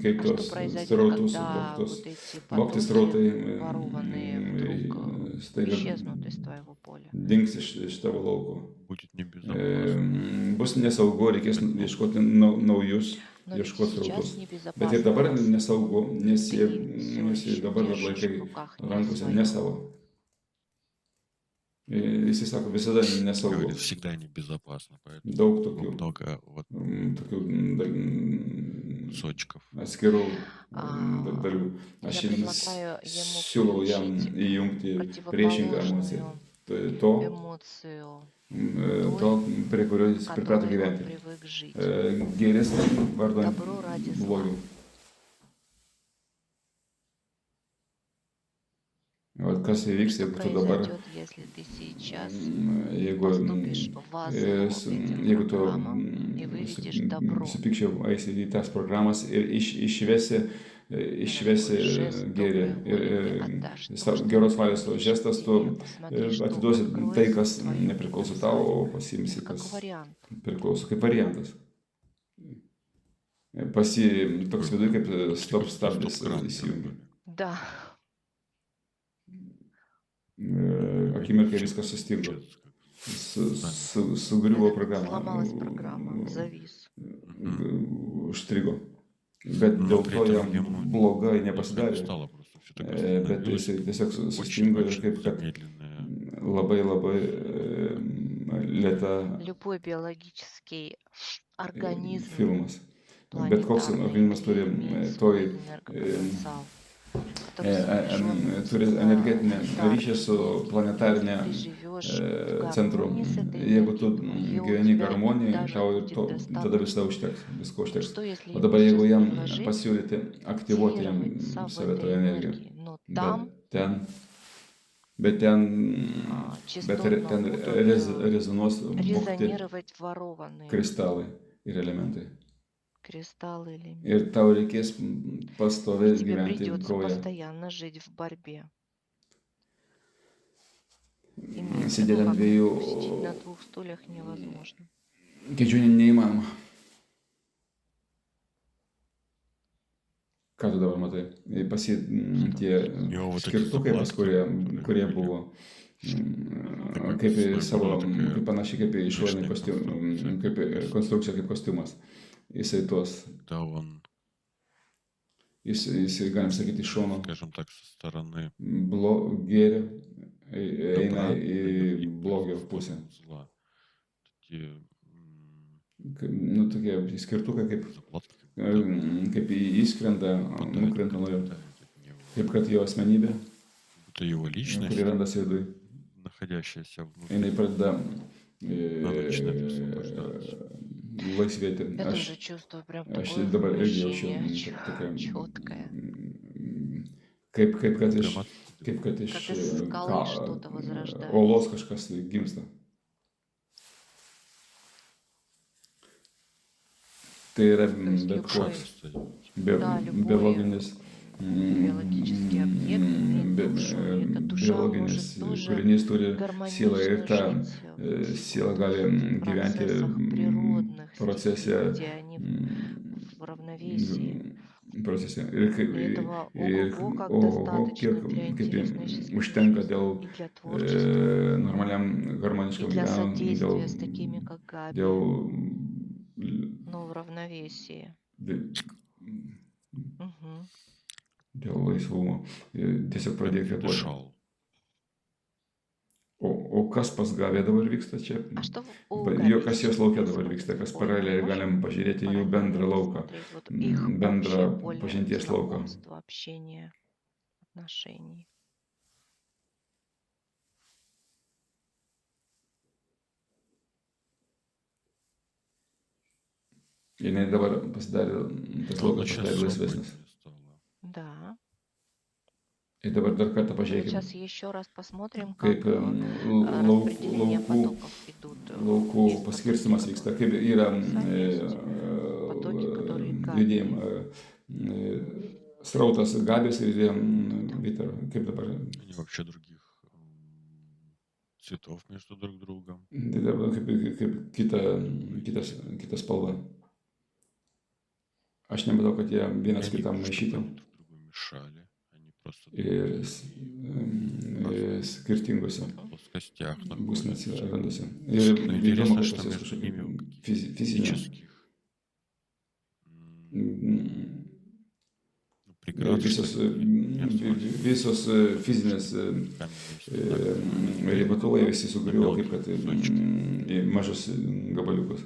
kaip А tos что произойдет, srautų когда suvoktos, вот эти vokti srautai потоки ворованные вдруг staiga исчезнут из твоего поля? dings iš tavo lauko. Будет небезопасно. Bus nesaugu, reikės ieškoti naujus, Но ведь ieškoti сейчас srautus. Bet ir небезопасно. dabar у нас. nesaugu, nes Ты всё ещё dabar держишь laikai в руках не rankose своё. ne savo. Jisai sako, visada nesaugu. Говорит, всегда небезопасно, поэтому Daug tokių, много вот tokių кусочков. atskirų dalių. Я Aš предлагаю ему siūlau jam включить įjungti priešingą emociją. противоположную To, эмоцию, prie kurio jis priprato которой он gyventi. привык жить. Gėris vardan Добро ради зла. blogio. Vat kas įvyks, Что jeigu tu dabar, произойдет, если ты сейчас jeigu, поступишь в азы этим jeigu tu программам и выведешь добро? supykčiau, eisi į tas programas ir išvesi gėrį ir geros valios žestas, tu atiduosi tai, kas nepriklauso tau, o pasiimsi, Как kas вариант. priklauso, kaip variantas. Toks viduje kaip stop stabdis įsijungia. Да. Akimirkai viskas sustingo. Sugriuvo programa. Сломалась программа, завис. Užstrigo. Bet dėl to jam blogai nepasidarė. Стало просто всё так Bet jisai tiesiog sustingo ir kaip kad медленное. labai lėta Любой биологический организм filmas. Bet koks organizmas turi toj энергопотенциал. turi energetinį ryšį su planetarinė centru. Jeigu tu gyveni harmonijoje, tau ir to, tada visada užteks, visko užteks. O dabar jeigu jam pasiūlyti aktyvuoti jam save toje energiją, bet ten rezonuos vogti kristalai ir elementai. Ir tau reikės pastoviai gyventi kovoje. Sėdėti ant dviejų kėdžių neįmanoma. Ką tu dabar matai? Pas jį tie skirtukai, pas kurie buvo, kaip panašiai kaip išorinį kostiumą, kaip konstrukcija, kaip kostiumas. Jisai tuos, jisai, galim sakyti, iš šono gėrio eina į blogio pusę. Nu, tokie skirtukai, kaip įskrenda, nukrenta nuo jo, kaip kad jo asmenybė, kuri randasi vidui, jinai pradeda laisvėti. Aš dabar irgi jaučiu tokią, kaip kad iš olos kažkas gimsta. Tai yra bet koks biologinis kūrinys turi sielą ir ta siela gali gyventi procese. Kiek užtenka dėl normaliam harmoniškam gyvenimui, dėl dėl laisvumo. Tiesiog pradėk kvėpuoti. O kas pas Gabiją dabar vyksta čia? Kas jos laukia dabar vyksta, kas paraleliai galim pažiūrėti jų bendrą lauką, bendrą pažinties lauką. Jinai dabar pasidarė, tas laukas pasidarė laisvesnis. Ir dabar dar kartą pažiūrėkime, kaip laukų paskirstimas vyksta, kaip yra judėjimo srautas Gabijos ir Vytaro, kaip dabar. Tai dabar kaip kita spalva. Aš nematau, kad jie vienas kitam maišytų. Ir skirtingose būsnėse randasi. Ir įdomu, kad pas jas kažkokių fizinių. Visos fizinės ribotuvai visi sugriuvo kaip kad į mažus gabaliukus.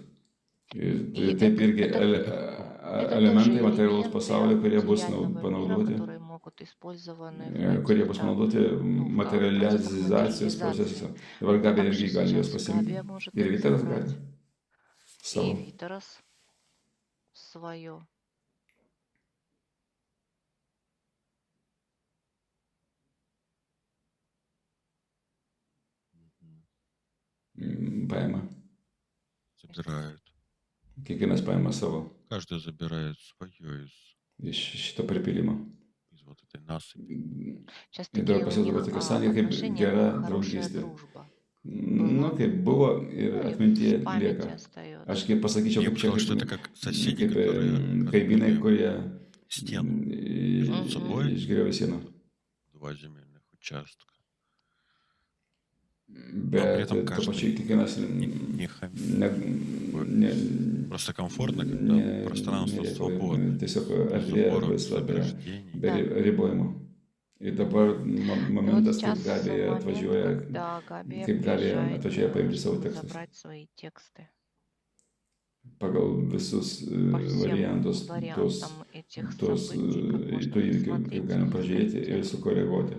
Ir taip irgi elementai materialaus pasaulio, kurie bus panaudoti materializacijos procesuose. Dabar Gabija irgi gali juos pasiimti. Ir Vytaras gali savo. Paima. Kiekvienas paima savo. Iš šito pripilimo. Ir dabar pasiūdavo tokia sąlyga kaip gera draugystė. Nu, kaip buvo ir atmintyje lieka. Aš kaip pasakyčiau, kaip čia kaip kaimynai, kurie išgriovė sieną. Bet tuo pačiu kiekvienas tiesiog erdvė laisva be ribojimo. Ir dabar momentas, kaip Gabija atvažiuoja, paimti savo tekstus. pagal visus по всем variantus, вариантам этих tų событий, как можно įvykių, kaip посмотреть, galim pažiūrėti ir посмотрите, sukoreguoti.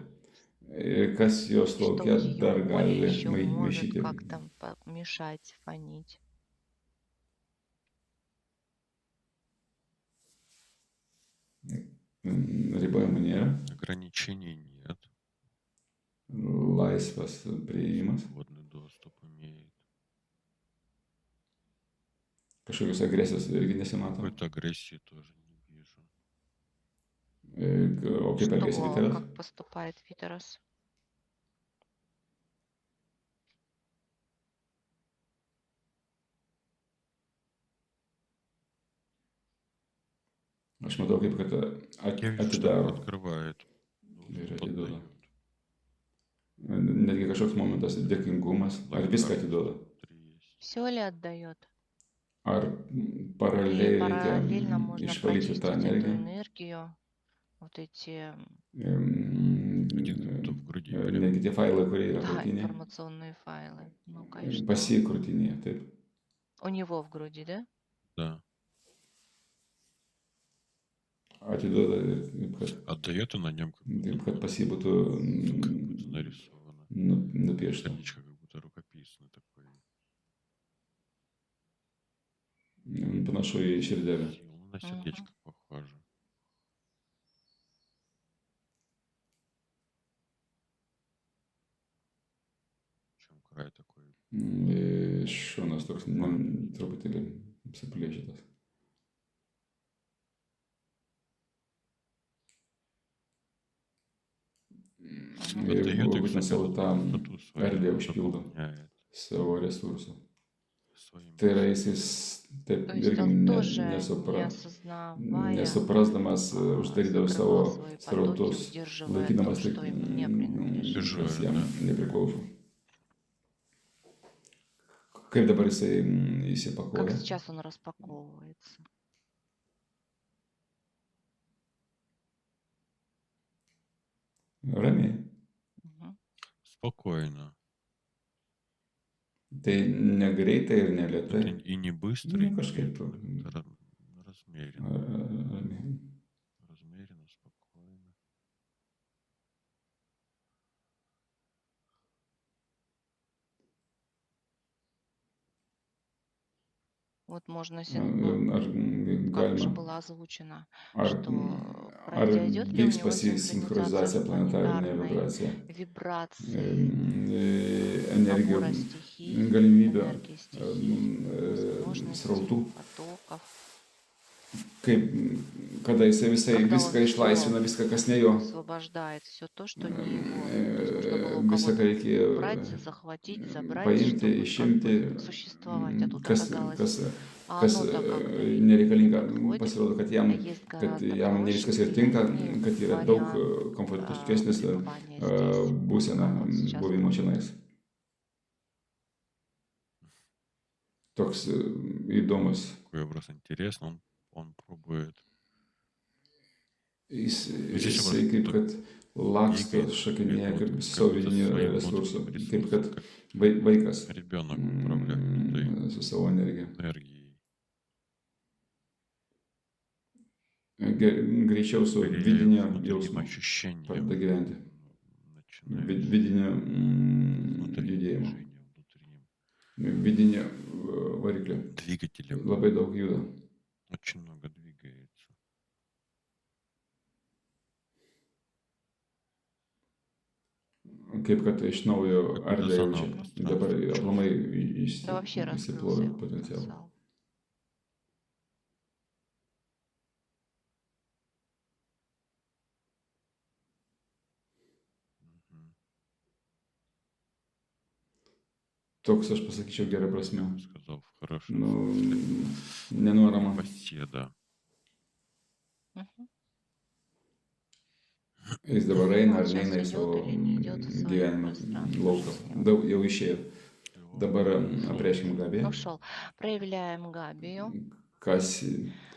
Ir kas jos что laukia в ее dar море gali еще может maišyti. как-то мешать, фонить. Ribojimų nėra. Ограничений нет. Laisvas priėjimas. Свободный доступ имеет. Kažkokios agresijos irgi nesimato. Какой-то агрессии тоже не вижу. O kaip elgesi Что, Vytaras? как поступает Витерас? Aš matau, kaip kad Я вижу, что он atidaro открывает. ir Он atiduoda. поддает. Netgi kažkoks momentas dėkingumas. Ar viską atiduoda? Внутри есть. Все ли отдает? Ar Или paraleliai reikia параллельно можно išvalyti прочистить tą эту energiją? энергию, вот эти, Где-то в груди прям. Netgi tie failai, kurie yra да, krūtinėje. информационные файлы. Ну-ка, и что? Pas jį krūtinėje, taip. У него в груди, да? Да. Atiduoda ir taip, kad, Отдает, и на нем как taip, kad будто, pas jį būtų как будто нарисовано. nupiešta. Страничка как будто рукописный такой. Panašu į širdelę. Ну, на сердечко похоже. Причем край такой. Šonas toks truputėlį apsiplėšytas. Ir būtent savo tą erdvę užpildo Заполняет savo resursų. своим Tai yra jis taip То есть irgi он тоже, не осознавая, nesuprasdamas, uždarydavo savo закрывал свои потоки, srautus, удерживая то, laikydamas tai, что ему не принадлежит. kas jam nepriklauso. Kaip dabar jisai Как įsipakuoja? сейчас он распаковывается. Ramiai. Мгм. спокойно. Tai negreitai ir Это nelėtai. и не быстро, Ну, и не kažkaip медленно. Это размеренно. ramiai. Размеренно, спокойно. Вот можно, Ar как уже galima, было озвучено, ar, что ar произойдет ли у vyks него pas jį синхронизация sinchronizacija planetarinė планетарной vibracija, вибрации, energijų набора стихий, galimybė, энергии стихий, возможностей, srautų, потоков. kaip, kada jisai visai Когда viską он išlaisvina, всё viską, kas ne jo, освобождает все то, что не его. То есть нужно было у visą, ką кого-то reikėjo брать, захватить, забрать, paimti, чтобы как išimti, бы существовать, а тут kas оказалось, kas оно-то как-то ведь nereikalinga. подходит. Pasirodo, kad jam, Есть kad гораздо jam ne проще, viskas ir tinka, приятнее kad yra daug вариант komfortiškesnis пребывания здесь. būsena Как вот сейчас buvimo čionais. Toks įdomus. Такой образ интересный. Он пробует. Jisai kaip kad laksto, šakinėja kaip savo vidinių resursų, kaip kad vaikas Ребенок управляет su savo energija. энергией. Greičiau su vidinio Внутренним jausmu ощущением pradeda gyventi. начинает Vidinio внутренним judėjimo, движением, внутренним vidinio variklio. двигателем. Labai daug juda. Очень много двигается. Kaip kad iš naujo ardė jaučia. Dabar aplamai Да вообще раскрылся išsiplovė его potencialą. потенциал. Мгм. Toks, aš pasakyčiau, gerą prasme. Я бы сказал, в хорошем Nu, смысле. nenuorama. Беседа. Мгм. Jis dabar eina ar Он neina į сейчас savo идет или не идет в свое gyvenimo пространство lauką. жизни. Jau išėjo. Его Dabar ушел. aprieškim Gabiją. Ушел. Проявляем Габию, Kas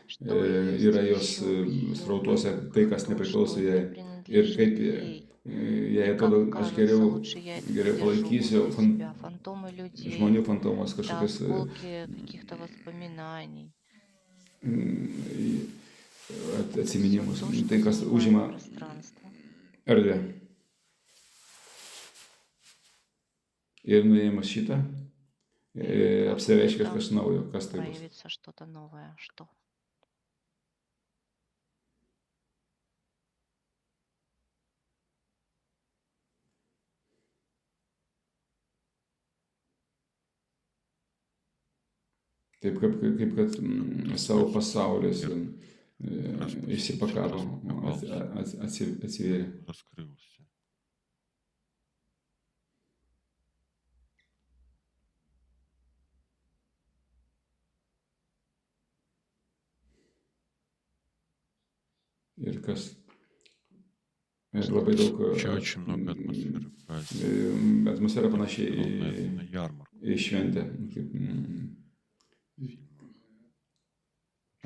что есть yra jos еще в ее srautuose, tai, kas что nepriklauso не jai. Ir принадлежит kaip ей. jai Как atrodo, aš кажется, лучше я это geriau подержу palaikysiu возле себя. Фантомы людей, žmonių fantomas, да, kažkokias осколки каких-то воспоминаний. Это все atsiminimus, то, что tai kas занимает užima пространство. erdvę. Ir nuėjimas šitą, apsireiškia kas naujo, kas tai bus. Проявится что-то новое. Что? Taip kaip kad savo pasaulis išsipakavo, atsivėrė. Раскрылся. Ir kas? Ir labai daug Čia очень много атмосферы праздника. Atmosfera panašiai На ярмарку. į šventę.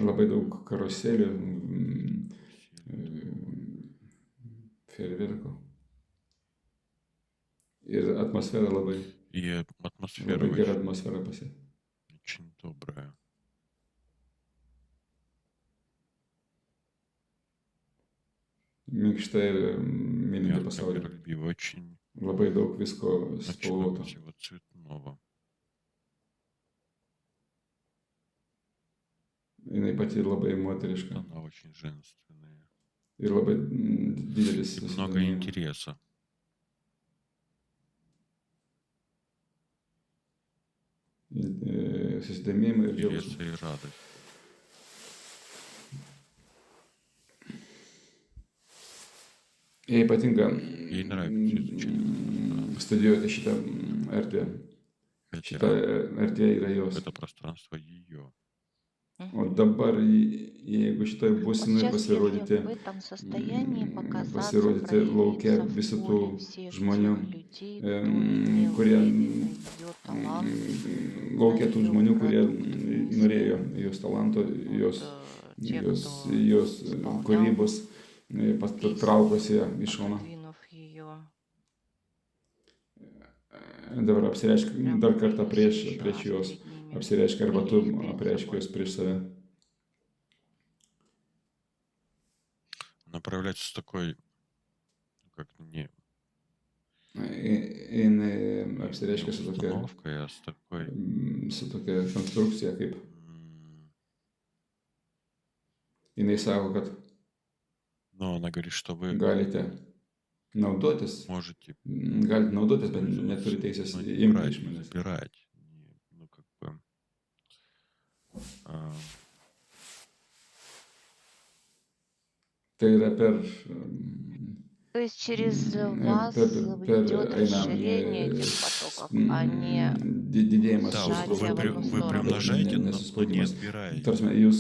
Labai daug karuselių, fejerverkų. Ir atmosfera labai И атмосфера gera atmosfera pasi. очень добрая. Minkšta ir mylinti pasaulį. Очень Labai daug visko spalvoto. всего цветного. Jinai pati labai moteriška. Она очень женственная. Ir labai didelis И много интереса. Susidomėjimą ir Интереса džiaugsmą. и радость. Jai patinka Ей нравится изучение studijuoti šitą erdvę. Šitą erdvę yra jos. Это пространство ее. O dabar, jeigu šitoj būsinai pasirodyti laukia visų tų žmonių, kurie laukia tų žmonių, kurie norėjo jos talanto, jos kūrybos, patraukusi ją į šoną. Dabar apsireiškia dar kartą prieš juos, apsireiškia arba tu apreiškia juos prieš save. Направляется с такой, как не Apsireiškia su установкой, а с такой tokia konstrukcija, kaip jinai sako, kad но она говорит, что вы galite naudotis, можете bet neturi teisės imti iš manęs. забирать. Ну, как бы, Tai yra per То есть через вас идет расширение этих потоков, а не didėjimas. Да, сжатие в одну вы сторону. примножаете, но не Nesuspaudimas. отбираете. Tarsi jūs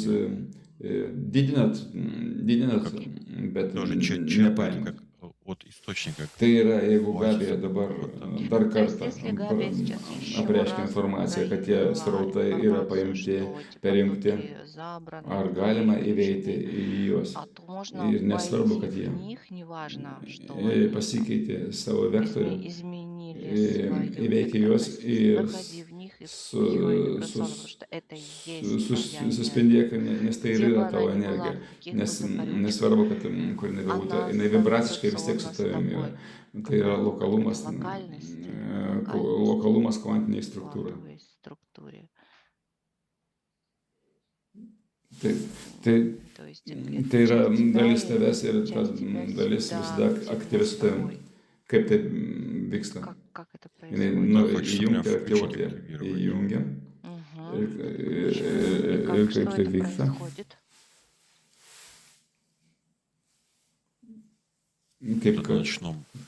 didinat, bet Тоже черпаете nepaimat. как от источника. Tai yra, jeigu Gabija dabar dar То есть, kartą если Габия сейчас еще apreiškia раз informaciją, kad tie srautai yra paimti, perimti, ar galima įveikti į juos. А то можно Ir nesvarbu, kad войти jie в них, неважно, что они pasikeitė savo vektorių, изменили свою įveikė juos ir заходи в них и впихивай вибрационно, потому что это и есть твоя энергия. suspindėk, nes tai ir Где бы yra она tavo ни была, energija. в каких бы Nes закорючках, nesvarbu, kad kur jinai bebūtų, она jinai vibraciškai vis tiek su ассоциационна с tavimi yra. тобой. Tai yra lokalumas, Локальности, lokalumas kvantiniai struktūrai. квантовой структуре. Tai То есть yra часть тебя dalis и tavęs ir ta часть тебя dalis всегда visada aktyvi su tavimi. тобой. Kaip tai vyksta? Как это Jinai происходит? Хочется įjungia, прям aktyvuoti, включить, активировать. įjungia. Мгм. Ir И kaip что tai это vyksta? происходит?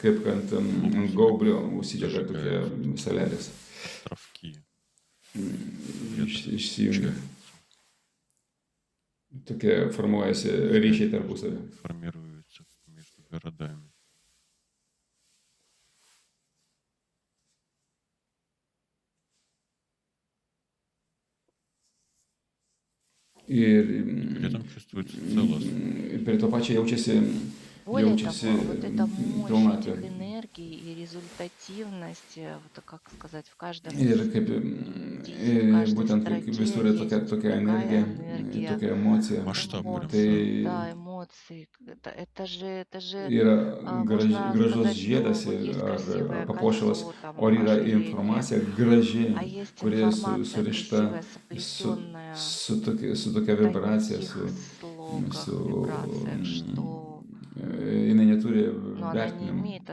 Kaip kad ant gaublio užsidega tokie salelės. Островки. Išsijungia. Tokie formuojasi ryšiai tarpusavį. Формируются между городами. Ir При этом чувствуется целостность. prie to pačio jaučiasi Более jaučiasi того, вот эта мощь pilnatvė. этих энергий и результативность, вот, как сказать, в каждом Ir kaip действии, в каждой būtent kaip visur строке yra tokia, есть tokia такая energija, энергия, tokia emocija. Масштаб прям, эмоций, Tai да, эмоций. Это же yra можно gražus сказать, что žiedas вот есть ar krасивое papuošalas, кольцо, там, o yra ожерелье, informacija graži, а есть kuri информация surišta красивая, соплетенная su tokia в vibracija, таких слогах, vибрациях, su что jinai neturi но она не vertinimo. имеет Ir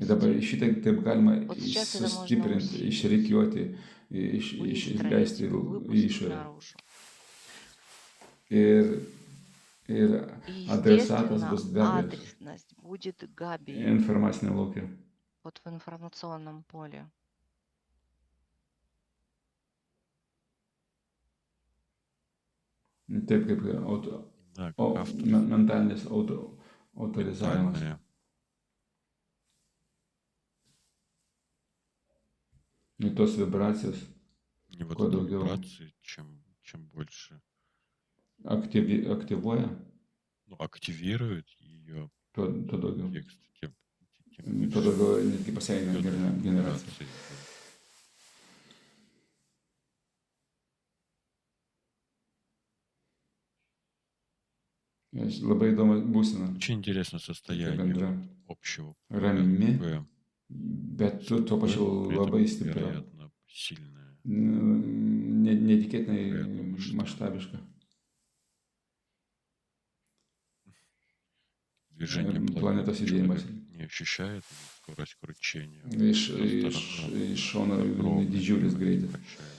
dabar оценочности. šitai taip galima Вот сейчас это можно sustiprinti, усилить, išrikiuoti, выстроить, išleisti į выпустить išorę. наружу. Ir, ir И, adresatas естественно, bus Gabijos адресность будет Габи informacinė laukia. вот в информационном поле. Taip kaip да, как автор. mentalinis autorizavimas. Ментальные. Ir tos vibracijos, И вот kuo эта daugiau вибрация, чем больше aktyvuoja, ну, активирует ее tuo daugiau. текст, тем Tuo больше daugiau netgi pasieina идет generacija. вибрации. Labai įdomu būsena. Очень интересное Tokia состояние bendra. вот общего Rami, такое bet tuo pačiu при этом labai stipri. невероятно сильное. Netikėtinai Neverjetno maštabiška. Движение Planetos планеты judėjimas. человек не ощущает скорость кручения. Iš šono didžiulis greitis. Вращается.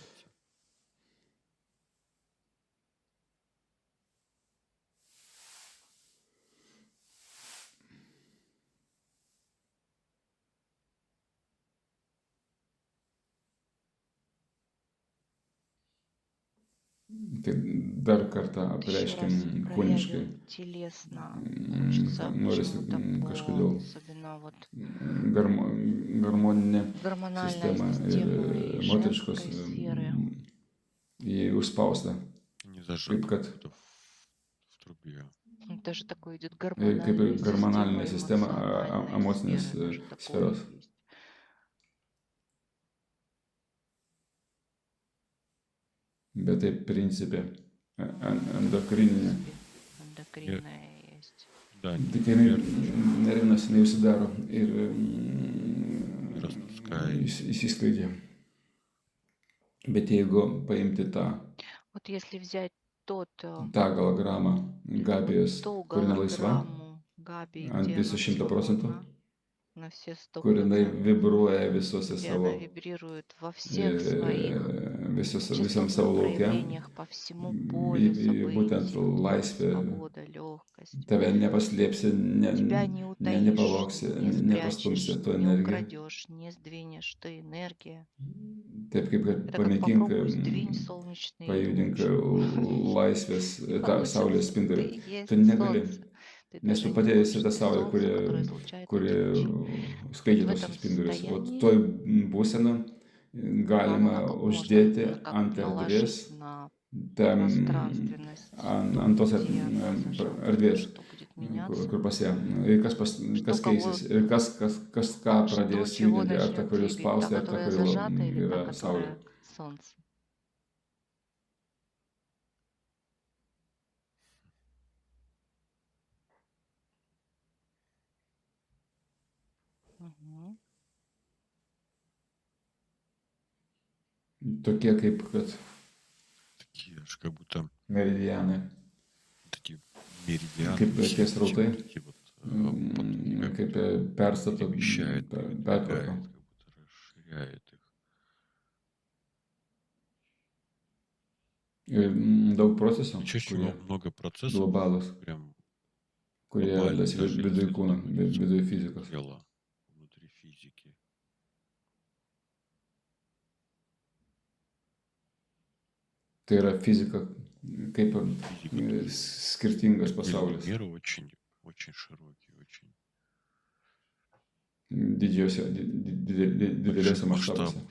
Tai dar kartą Еще раз apreiškim kūniškai. проявим телесно. Хочется Norisi почему-то kažkodėl особенно вот harmoninė гормональная sistema система ir и moteriškos женской сферы. į užspausta. Не зажато Kaip kad в трубе. Тоже такой идет kaip ir гормональная hormonalinė sistema emocinės сферы, тоже такое sferos. есть. Bet tai principė endokrininė. Эндокринная есть. Да, Tik nervinas neužsidaro ir распускает. įsiskleidžia. Bet jeigu paimti tą Вот если взять gologramą Gabijos, ту kuri nelaisva, голограмму Габи, ant где visų она 100%, свободна, на все kur jinai 100%, vibruoja visose где savo, она вибрирует во всех своих visam savo частотных laukia, проявлениях по всему полю būtent событий, laisvė, свобода, легкость. tave nepaslėpsi, Тебя не утаишь, nepavoksi, не nepastumsi спрячешь, tu не energiją. украдешь, не сдвинешь. Ты энергия. Taip kaip kad Это как pamėgink, попробуй сдвинь солнечный pajudink луч. laisvės, tą saulės spindulį. Ты есть Tu negali, солнце. Ты nes даже tu не pati луч, esi ta ты saulė, солнце, которое излучает эти kuri лучи. skleidžia В tos этом spindulius. O состоянии toj būsena galima она как uždėti можно как ant erdvės, наложить на tam, пространственность ant tos то, где она зажата, erdvės, что будет меняться, kur pasie. Ir kas keisis, ir kas ką что pradės чего judinti, ar ta, начнет kuri двигать, та, spausti, ar ta, которая kuri зажата или та, yra saulė. которая солнце. Мгм. Tokie kaip kad Такие аж как будто meridianai, такие меридианы. kaip tie srautai, Такие вот, как kaip perstato, перемещает, pertvarko. передвигает, как будто расширяет их. Ir daug procesų, Чаще kurie всего много процессов, globalūs, прям kurie глобальных, vedasi даже viduj если kūno, находятся viduj fizikos. тело, внутри физики. Tai yra fizika kaip Физика skirtingas тоже. pasaulis. Мир очень, очень широкий, очень Didelėse больших maštabuose. масштабов.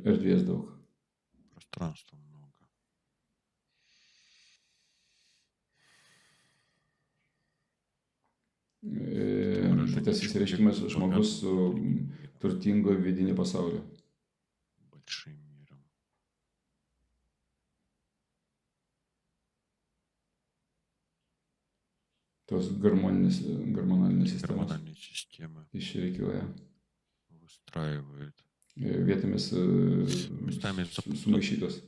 Erdvės daug. Пространства много. Tai tas įsireiškimas žmogus su turtingo vidiniu pasauliu. Большим миром. Tos hormoninės sistemos Гормональные системы išrikiuoja выстраивает. Vietomis Местами sumaišytos.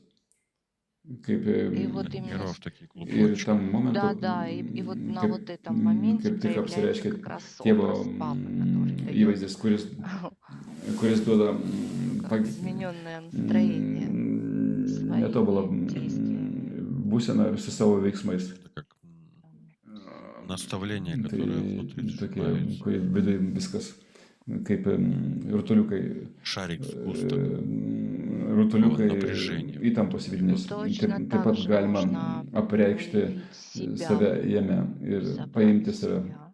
Kaip И вот именно миров такие ir клубочки. tam momentu, да, и вот на kaip, вот этом моменте kaip tik проявляется apsireiškia как раз tėvo образ папы, который дает įvaizdis, kuris duoda измененное настроение netobulą своими действиями. būseną su savo veiksmais. Это как наставление, которое внутри Tai tokie, сжимается. kai viduje viskas kaip rutuliukai, Шарик сгусток rutuliukai напряжения. įtampos vidinės. Точно Taip так pat же galima можно apreikšti проявить save себя, jame ir забрать paimti save, себя,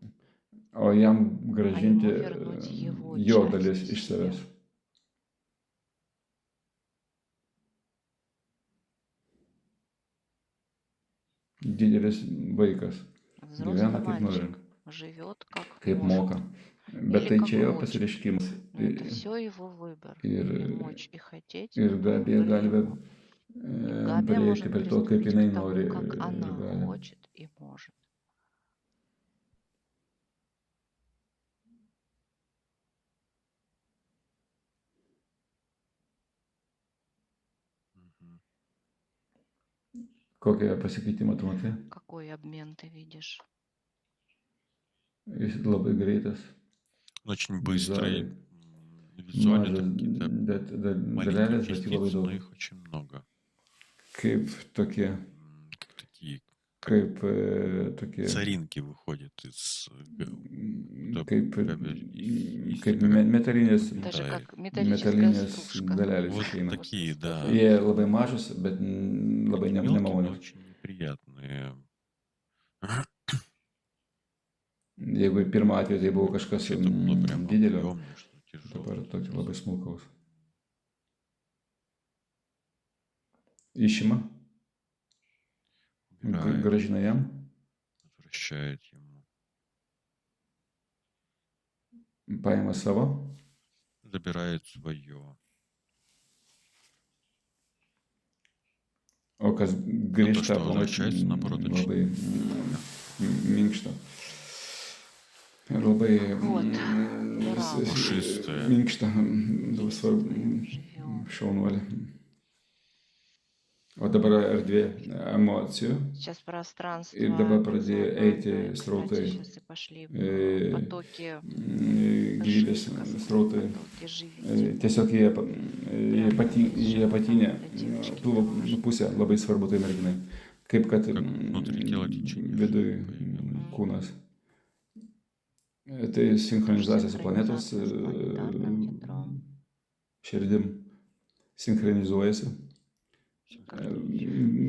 o jam а gražinti ему вернуть его jo dalis часть iš себя. savęs. Didelis vaikas gyvena Взрослый kaip nori, мальчик живет kaip как moka. может. Bet Или tai как čia jo хочет. pasireiškimas. Но это все его выбор. И Ir, мочь, и хотеть — ir это Gabija выбор gali его. И Габия prieiti может prie to, kaip приступить jinai к тому, nori как ir она gali. хочет и может. Мгм. Kokią pasikeitimą tu matai? Какой обмен ты видишь? Jis labai greitas, Очень быстрый. vizualiai. Визуально Mažas там какие-то dalelės, маленькие bet jų labai частицы, но daug. их очень много. Kaip tokie, Как такие kaip tokie, соринки выходят из kaip, из kaip как metalinės, Даже Да, как металлическая metalinės стружка. dalelės вот išeina. такие, да. Jie labai mažos, bet labai Такие мелкие, но nemalonės. очень неприятные. Jeigu pirmą atveju tai buvo kažkas Это было прям didelio, объемное, что dabar тяжелое. tokia labai smulkaus. Išima, Убирает, gražina jam, возвращает ему. paima savo, Забирает свое. o kas grįžta, что aplamai возвращается, наоборот, очень labai minkšta. Ir labai Вот, браво. Пушистая. minkšta, labai svarbu, Живем. šaunuolė. O dabar erdvė emocijų Сейчас пространство ir dabar pradėjo эмоциональное. eiti Кстати, srautai, сейчас и пошли потоки gyvybės жизни, srautai. потоки живи. Tiesiog į apatinę pilvo pusę labai svarbu tai merginai. Kaip kad Как внутри тела течение viduj жизни появилось. kūnas. Tai sinchronizacija su planetos Синхронизация с планетарным ядром. širdim sinchronizuojasi.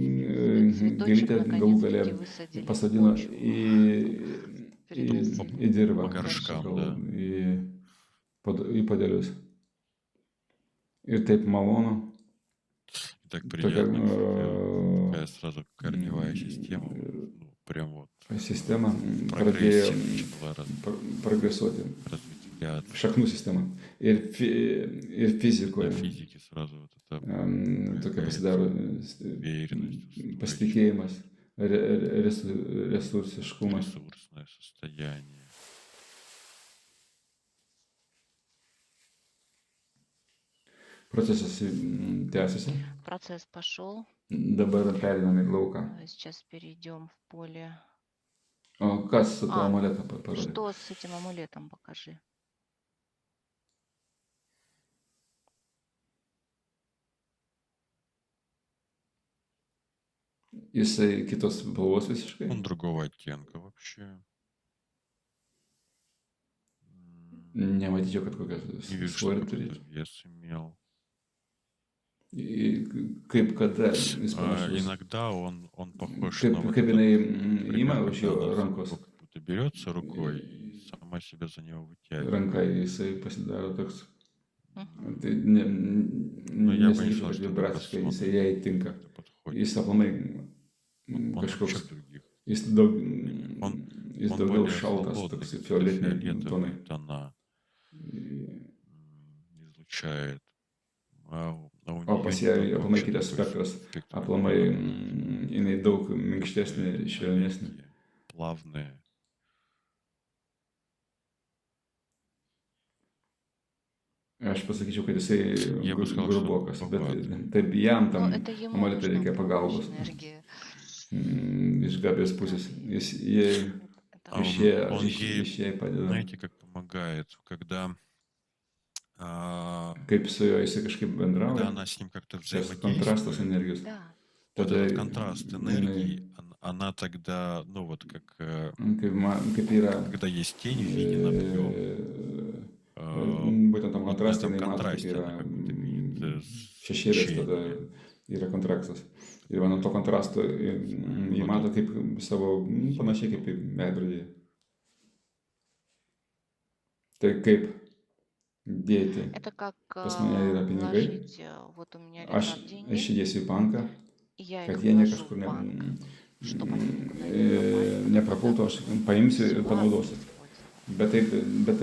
Цветочек Gėlytę galų gale наконец-таки высадили в pasodino почву. į dirvą, По горшкам, gal да. į podelius. Ir taip malonu, И так tokia приятно, кстати, такая сразу корневая система, ну, прям вот sistema прогрессия pradėjo начала progresuoti. разветвляться. Šaknų sistema. Ir На fizikoje физике сразу вот это tokia pasidaro уверенность, pasitikėjimas, resursiškumas. ресурсное состояние. Procesas tęsiasi. Процесс пошел. Dabar periname į lauką. Сейчас перейдем в поле. O kas su tuo amuletu parodė? Что с этим амулетом покажи? Jisai kitos spalvos visiškai. Он другого оттенка вообще. Nematyčiau, kad kokią Не вижу, что svorį какой-то turėtų. вес имел. Kaip kada jis panašus. Иногда он похож Kaip, на вот kaip этот jinai пример, ima когда už jo она rankos. как будто берется рукой и сама себя за него вытягивает. Ranka jisai pasidaro toks. Мгм. Tai Ну, я бы не nesakyčiau, сказал, kad что это vibraciškai jisai посмотрит, jai tinka. это подходит. Jis aplamai Он kažkoks. вообще других. Jis daug, Он jis он daugiau более šaltas, свободный, toks какие-то fioletiniai tonai. фиолетовые тона И- излучает. А у O нее pas ją немного aplamai вообще kitas другой spektras, спектр, у aplamai нее jinai daug такие minkštesnė, švelnesnė. легкие, плавные. Aš pasakyčiau, kad jisai Я бы сказал, что grubokas, bet грубоватый. taip jam Ну, tam это ему amuletui нужно reikia помочь pagalbos. энергии. Iš Gabijos pusės. Jis Это А он ей, iš jai padeda. знаете, как помогает, когда, Kaip su juo jisai kažkaip когда bendrauja. она с ним как-то Tas kontrastas взаимодействует. energijos. да. Вот Tada этот контраст jinai, энергии, она тогда, ну вот как, kaip yra когда есть тень в виде объема, būtent tam вот на kontraste этом jinai mato, kaip контрасте yra она какой-то видит šešėlis, tada свечение. yra kontrastas. Ir va nuo to kontrasto jį mato kaip savo, panašiai kaip veidrodyje. Tai kaip dėti. Это как Pas mane yra pinigai, вложить, вот у меня aš лежат деньги, įdėsiu į banką, и я kad их jie вложу kažkur в банк, чтобы они никуда не neprapultų, aš paimsiu ir panaudosiu. Bet tai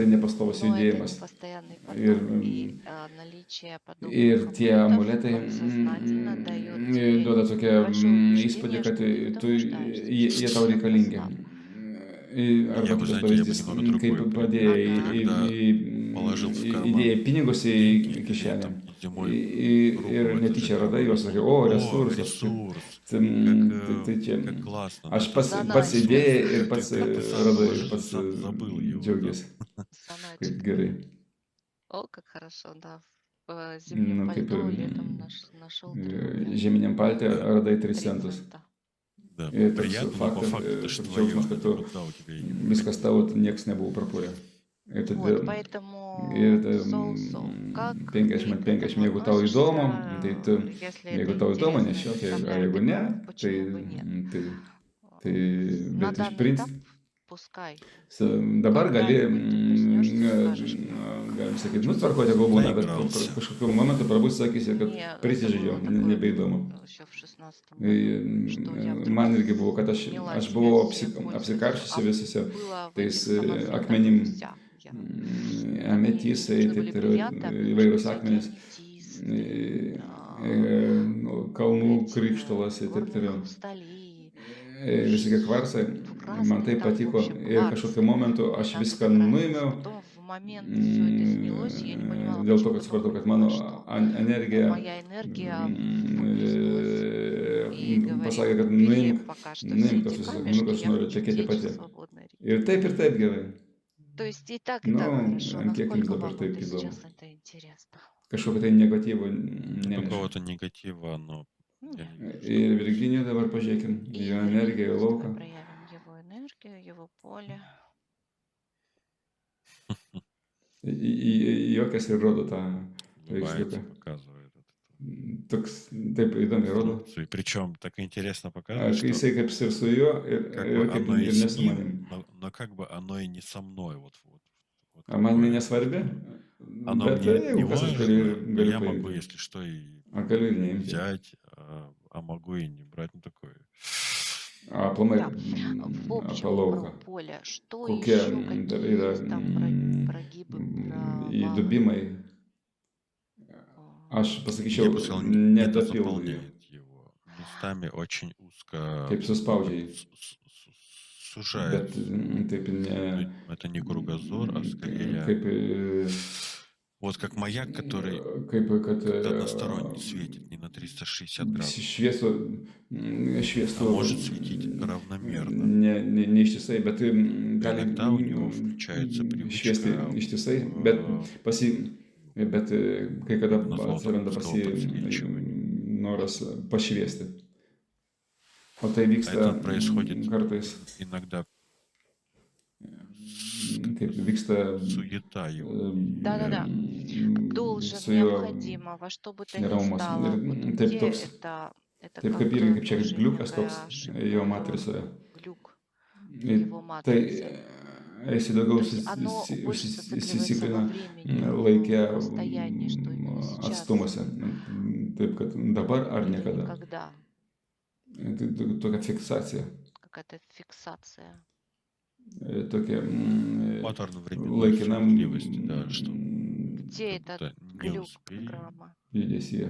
nepastovus Но это judėjimas. непостоянный Ir, поток, и наличие ir подобных tie амулетов amuletai подсознательно дает тебе duoda tokią небольшое įspūdį, убеждение, kad что ты в этом нуждаешься, jie tau что ты reikalingi. слаб. Arba Я бы, kitas знаете, я бы pavyzdys, немного kaip другое padėjai когда положил в карман įdėjai pinigus į деньги, или kišenę там зимой ir руку netyčia отложил, radai juos, sakai, o, о, resursas. ресурс, Tai čia. как классно, Aš да, pats Заначка. idėjai ir pats ты сам radai ir положил, pats сам забыл его, да. džiaugiasi. Заначка. Kaip gerai. О, как хорошо, да. В Nu, зимнем kaip пальто летом нашел 3 рубля. žieminiam paltė Да. radai 3 3 centus. цента. Да, И это приятно, всё но по факты, факту это ж toks твое, džiaugsmas, kad tu никуда у тебя и не viskas tavo, nieks nebuvo prapulę. Ir Вот, tada, поэтому ir соу-соу, как ты 50 к 50, этому jeigu tau įdomu, tai tu, относишься, если jeigu это tau įdomu, интересно, nešiok, a доставляет jeigu ne, кайф, tai, почему бы нет? На bet iš данный этап principo, пускай. dabar gali, Когда-нибудь ты проснешься и скажешь, galim sakyti, nu tvarkote galbūt, bet Наигрался. kažkokiu momentu prabus sakysi, kad мне prisižaidžiau, было такое nebeįdomu. еще в 16 году, что я вдруг Man irgi buvo, kad aš сняла с buvau себя все apsikaršusi visose была в tais этих самоцветах akmenim, вся. Мне ametisai, нужны taip были toliau, бриллианты, įvairūs всякие akmenys, аметисты, kalnų эти krikštolas ir taip горные toliau. хрустали. Visokie kvarsai, man tai Там, в patiko общем, ir кварц. kažkokiu momentu aš Там viską фотографии. nuėmiau, Потом в момент все это снялось, и я не понимала, dėl to, почему kad такое supratau, kad mano что energija моя энергия выплеснулась и pasakė, говорит, kad убери nuimk пока что все tos эти visus камешки, akmenukus, я noriu хочу tekėti течь в pati. свободной реке. Ir taip gerai. То есть и так Nu, хорошо. kiek jums Насколько dabar вам taip это įdomu? сейчас это интересно? Kažkokio tai negatyvo Ну, neneša. какого-то негатива, но я Нет. не вижу, что Ir Virginijų dabar pažiūrėkim, И jo energiją, Виргинию jo давай lauką. проявим его энергию, его поле. Jokias ir rodo tą улыбается, paveiksliuką. показывает это. Toks taip įdomiai rodo. Инструкцию. И причем так интересно показывает, что Jisai kaip ir su juo, как ir бы kaip оно и ir с ne su ним, manim. но как бы оно и не со мной. Вот A man такое, nesvarbi, оно bet мне jeigu не kas aš важно, но galiu я могу, paimti. если что, и Galiu ir neimti. взять, а могу и не брать. Ну, такое. Aplamai Да. В apie общем, lauką. про поле. Что Kokie еще? dar Какие yra есть там прогибы, провалы? įdubimai. Aš pasakyčiau, Я бы сказал, это nedapildai. заполняет его. Местами очень узко Kaip suspaudžiai. сужает. Bet taip ne. Это не кругозор, а скорее Kaip, вот как маяк, который kaip kad как-то односторонне светит, не на 360 градусов, šviestų а может светить равномерно. ne ištisai, bet gali Иногда у него включается šviesti привычка ištisai, bet kai kada atsiranda pas jį подсвечивания. noras pašviesti. O tai vyksta Это происходит kartais, иногда kaip vyksta суета его. Да-да-да. Должен, su juo необходимо, во что бы то ни neramumas. стало. Ir Вот taip где toks, это taip как kaip irgi kaip čia тоже gliukas некая toks ошибка, jo matricoje. глюк в Ir его tai матрице. esi daugiau То есть оно больше зациклируется įsiciklina во времени, laike в настоянии, что именно сейчас atstumuose. Taip, kad dabar ar или niekada. никогда. Tokia fiksacija. Какая-то фиксация. tokia Вот одновременная laikinam справедливость, да, что Где как этот будто не глюк успеем. программы? judesyje.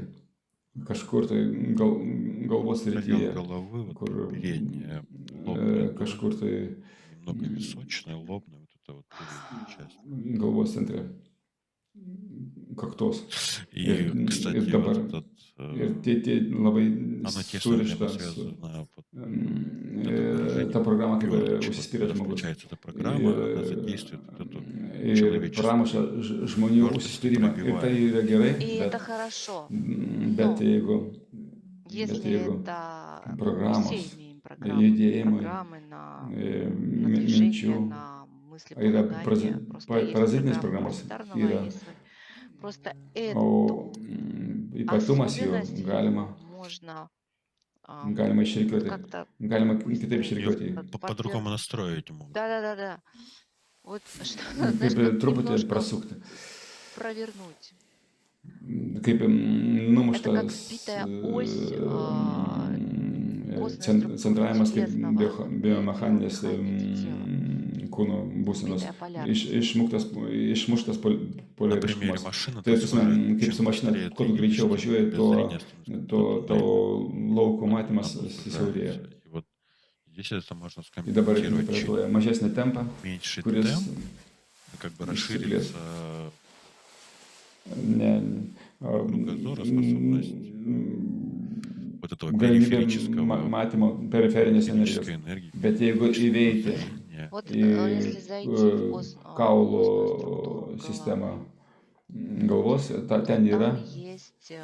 Kažkur tai galvos Район srityje, головы, вот kur передняя лобная kažkur доля, tai немного височная, лобная, вот это вот передняя часть. galvos centre, kaktos. И, кстати, dabar вот этот, ir tie labai оно тесно surišta su взаимосвязано, вот это выражение ta programa, kaip твердочка, вот užsispyręs когда žmogus. включается эта программа, она задействует вот эту Ir pramuša человеческую žmonių твердость, užsispyrimą. Ir tai пробивает. yra gerai, И это хорошо. bet Но если jeigu это, ну, мы programos, все имеем программы judėjimai, на minčių движение, на yra мыслеполагание. Просто есть parazitinės программа programos паразитарного, yra, есть свои. Просто o эту ypatumas jų особенность galima можно galima вот išrikiuoti, как-то galima kitaip выстроить, išrikiuoti. По-другому настроить могут. Да. Вот что, Kaip знаешь, как truputį немножко prasukti. провернуть. Kaip Это как numuštas сбитая ось костной структуры centravimas kaip телесного biomechaninės дыхания тела. kūno būsenos, Сбитая полярность. išmuštas На примере poliariškumas. машины Tai ты prasme, сможешь, kaip su чем mašina, быстрее kuo ты tu greičiau едешь, važiuoji, тем tuo зрение становится tavo lauko matymas оно siaurėja. сужается. И вот здесь это можно Ir dabar скомпенсировать interpretuoja через mažesnį tempą, меньший kuris темп, как бы расширится кругозор, способность вот этого galimybė периферического, matymo periferinės energijos. периферической энергии, Bet jeigu įveikti движения. Вот į если зайти в костную kaulo структуру sistemą головы, galvos, то ten yra, там есть так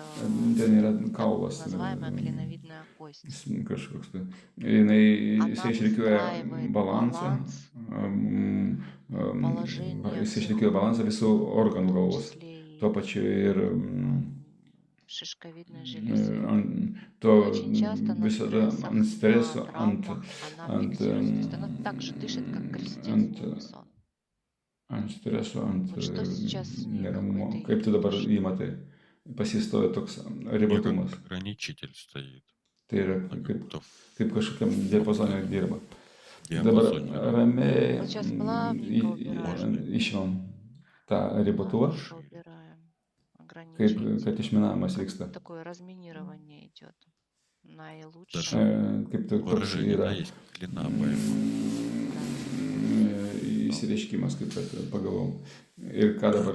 kaulas называемая клиновидная кость. kažkoks. Она Jisai išrikiuoja выстраивает balansą, положение jisai всех išrikiuoja balansą visų в organų том galvos. числе Tuo и pačiu ir шишковидной железы. to Очень часто на visada стрессах, ant streso, на травмах она ant, фиксируется. То есть она так же дышит, как крестец в унисон. ant streso, ant Вот что сейчас с ней, neramumo. какой ты Kaip tu dabar ощущаешь? įmatai? Pasistoja toks У нее ribotumas. как ограничитель стоит. Tai yra Она как будто kaip kažkokiam diapazone dirba. в Dabar диапазоне ramiai Вот сейчас плавненько убираем. išimam tą ribotuvą, Плавненько убираем kaip ограничитель. kad išminavimas Как vyksta. такое разминирование идет. даже Наилучшее. Kaip toks выражение, yra да, есть длина пойма. įsireiškimas, kaip kad pagalvom. Ir ką dabar,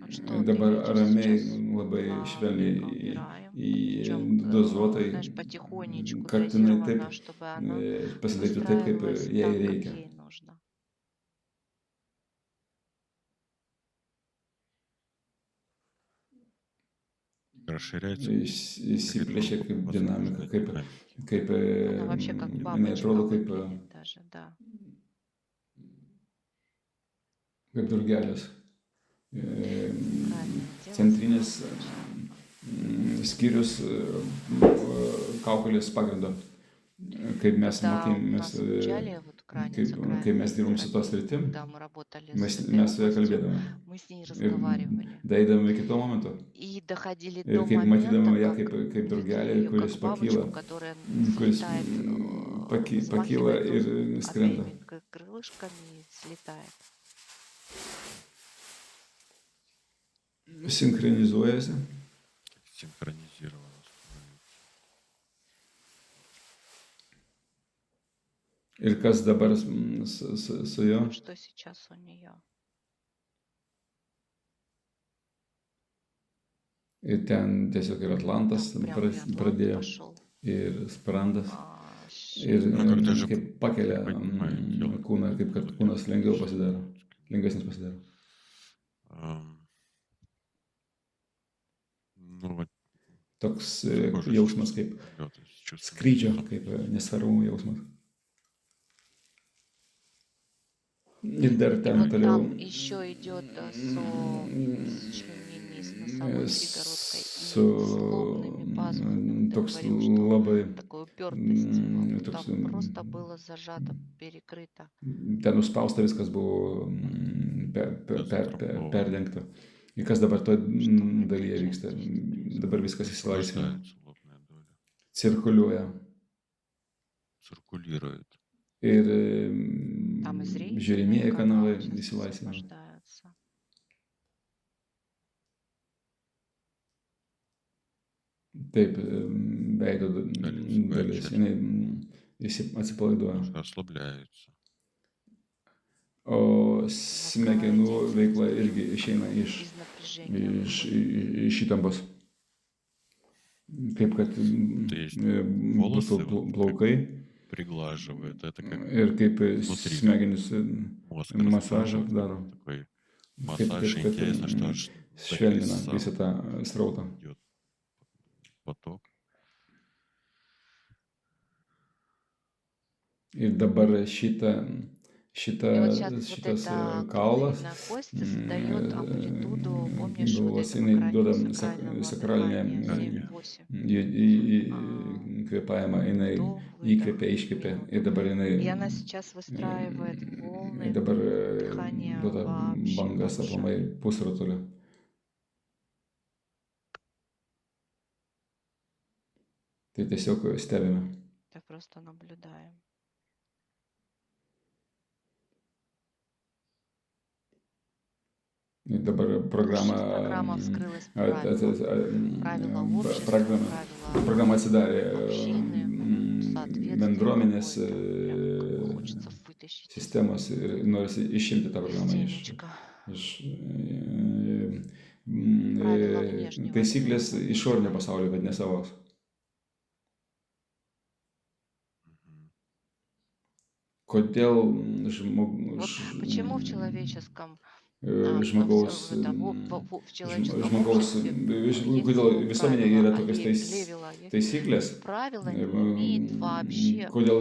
Вот что ты dabar видишь ramiai, сейчас? labai Плавненько švelniai, убираем. į Причем, dozuotai, знаешь, потихонечку, kad jinai taip дозированно, чтобы она pasidarytų taip, kaip выстраивалась jai так, как reikia. ей нужно. Расширяется Įsiplėšia kaip dinamika, kaip Она вообще как jinai бабочка atrodo kaip выглядит даже, да. Durgelės. Правильно Centrinis делается. skyrius kaukolės pagrindo. Kaip mes Когда mokėmės, нас обучали вот крайне kai mes dirbom su to sritim, когда мы работали mes с этой su ja областью, kalbėdavome. мы с ней Ir разговаривали. daeidavome iki to momento. И доходили Ir до kaip момента, matydavome ją как kaip видели drugelį, ее kuris как бабочку, pakyla, которая kuris слетает, pakyla ir взмахивает skrenda. обеими крылышками и слетает. Sinchronizuojasi. синхронизировано становится. Ir kas dabar su juo? Вот что сейчас у нее. Ir ten tiesiog ir Atlantas Там прям и Атлант pradėjo, пошел. ir sprandas. А, Ir когда же kaip pakelia поднимает тело, kūną, kaip kad kūnas lengviau pasidaro, lengvesnis pasidaro. Ну, вот Toks похоже, jausmas kaip да, то есть чувство skrydžio, kaip nesvarumo jausmas. Ir dar И ten вот toliau там еще идет сочленение с носовой перегородкой и с лобными пазухами. Ты toks говорил, что labai, такой упертости. Вот toks, там просто было зажато, перекрыто. ten nuspausta viskas buvo perdengta. Ir kas dabar toje dalyje vyksta? Dabar viskas įsilaisvina, освобождается лобная доля, cirkuliuoja. циркулирует. ir Там и зрительные žiūrimieji kanalai каналы часто išsilaisvina. освобождаются. Taip, veido Dalis dalis, через jinai atsipalaiduoja. тоже расслабляются. O smegenų veikla irgi išeina Без напряжения выходит. iš įtampos. Kaip kad То есть būtų волосы вот plaukai приглаживает. Это как ir kaip внутри smegenys мозг masažą расслабляет. daro. Такой Kaip массаж. И kad интересно, что аж до švelnina колеса visą tą srautą. идет поток. Ir dabar И вот сейчас вот šitas эта kaulas кренивная кость создает амплитуду, помнишь, вот galvos, этого jinai duoda сакрального sakralinę дыхания 7-8. Kvėpavimą, jinai Вдох, įkvėpia, выдох, iškvėpia минуту. ir dabar jinai И она сейчас выстраивает волны dabar дыхания duoda вообще bangas больше. aplamai pusrutulio. Tai tiesiog stebime. Так просто наблюдаем. Ir dabar programa Сейчас программа вскрылась правила общества, правила programa atsidarė общины, соответствия bendruomenės какой-то, прям как хочется вытащить sistemos ir norisi išimti tą programą стенечка. iš Правила внешнего taisyklės мира. išorinio pasaulio, bet ne savos. Мгм. Kodėl Вот почему в человеческом žmogaus, в человеческом žmogaus, обществе kodėl есть visuomenėje правила, yra а tokios левила есть taisyklės, правила не имеет вообще kodėl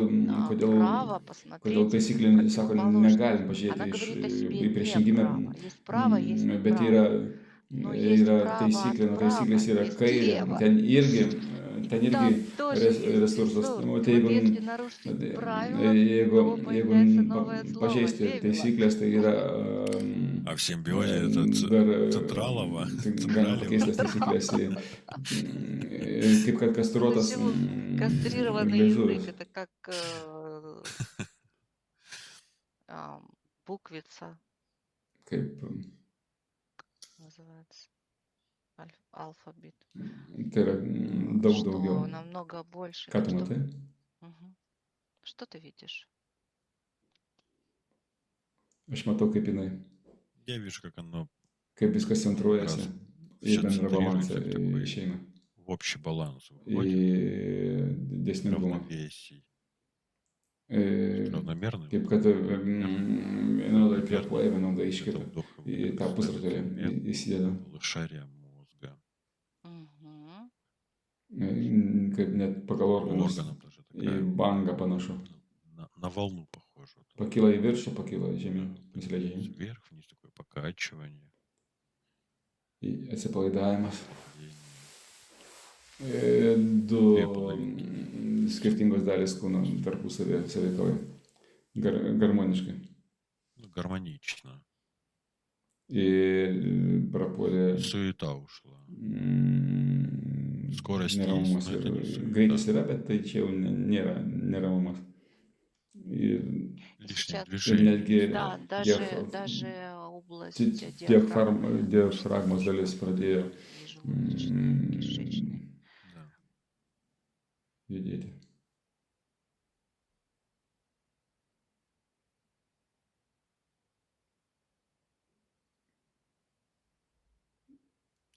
права посмотреть taisyklė sako, противоположность. negalim Она pažiūrėti говорит о į себе не priešingybę, право. Есть право, есть bet неправо. Но есть yra право taisyklė, от nu права, taisyklės yra есть kairė, лево. ten irgi Там тоже есть resursas. ресурс. Nu, И tai вот если нарушить правила, то jeigu появляется новое слово pažeisti левила. taisyklės, tai yra А в симбиозе это dar централово. galima pakeisti tas taisyklės į kaip kad kastruotas Почему кастрированный liežuvis. язык? Это как буквица Kaip называется. Алфабет. tai yra daug Что daugiau. намного больше. Ką Вот tu что, matai? что ты видишь? Aš matau, kaip jinai, Я вижу, как оно kaip viskas centruojasi Раз. į bendrą Centriruojasi balansą такой. išeina. в общий баланс Į выходит. dėsningumą. Равновесие. E, Равномерный. Kaip kad vienodai kvėpuoja, vienodai Это iškvėpia. вдох и Į выдох tą pusrutulį равномерно. įsideda. Полушария мозга. Мгм. Kaip net pagal organus Органам даже į такая bangą panašu. на волну похоже. Pakyla į viršų, pakyla žemyn, nusileidžia žemyn. Вверх, вниз такое покачивание. Atsipalaidavimas. падение. Du Kvėpavimai. skirtingos dalis kūno tarpusavį sąveikauja harmoniškai. Ну, гармонично. Ir prapuolė Суета ушла. Skorost neramumas. есть, но это не суета. Greitis yra, bet tai čia jau nėra neramumas. Ir Лишнее Сейчас, движение. netgi да, даже область diafragmos dalis pradėjo и желудочная, кишечная. Да. judėti.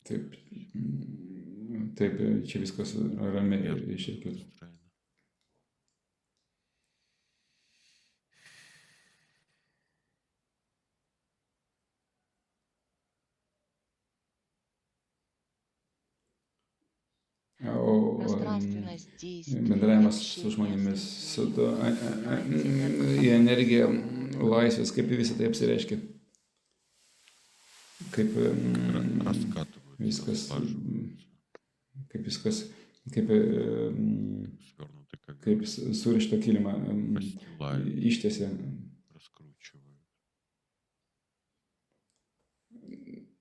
Taip, taip, čia viskas ramiai išėkit. Устроено. O Пространственность действия, bendravimas su общение žmonėmis, с su людьми, į energiją, laisvės, kaip visą tai apsireiškia. Kaip Раскатываются, viskas, слаживаются, kaip viskas, kaip, свернуты как kaip surištą kilimą расстилают, ištiesia. раскручивают.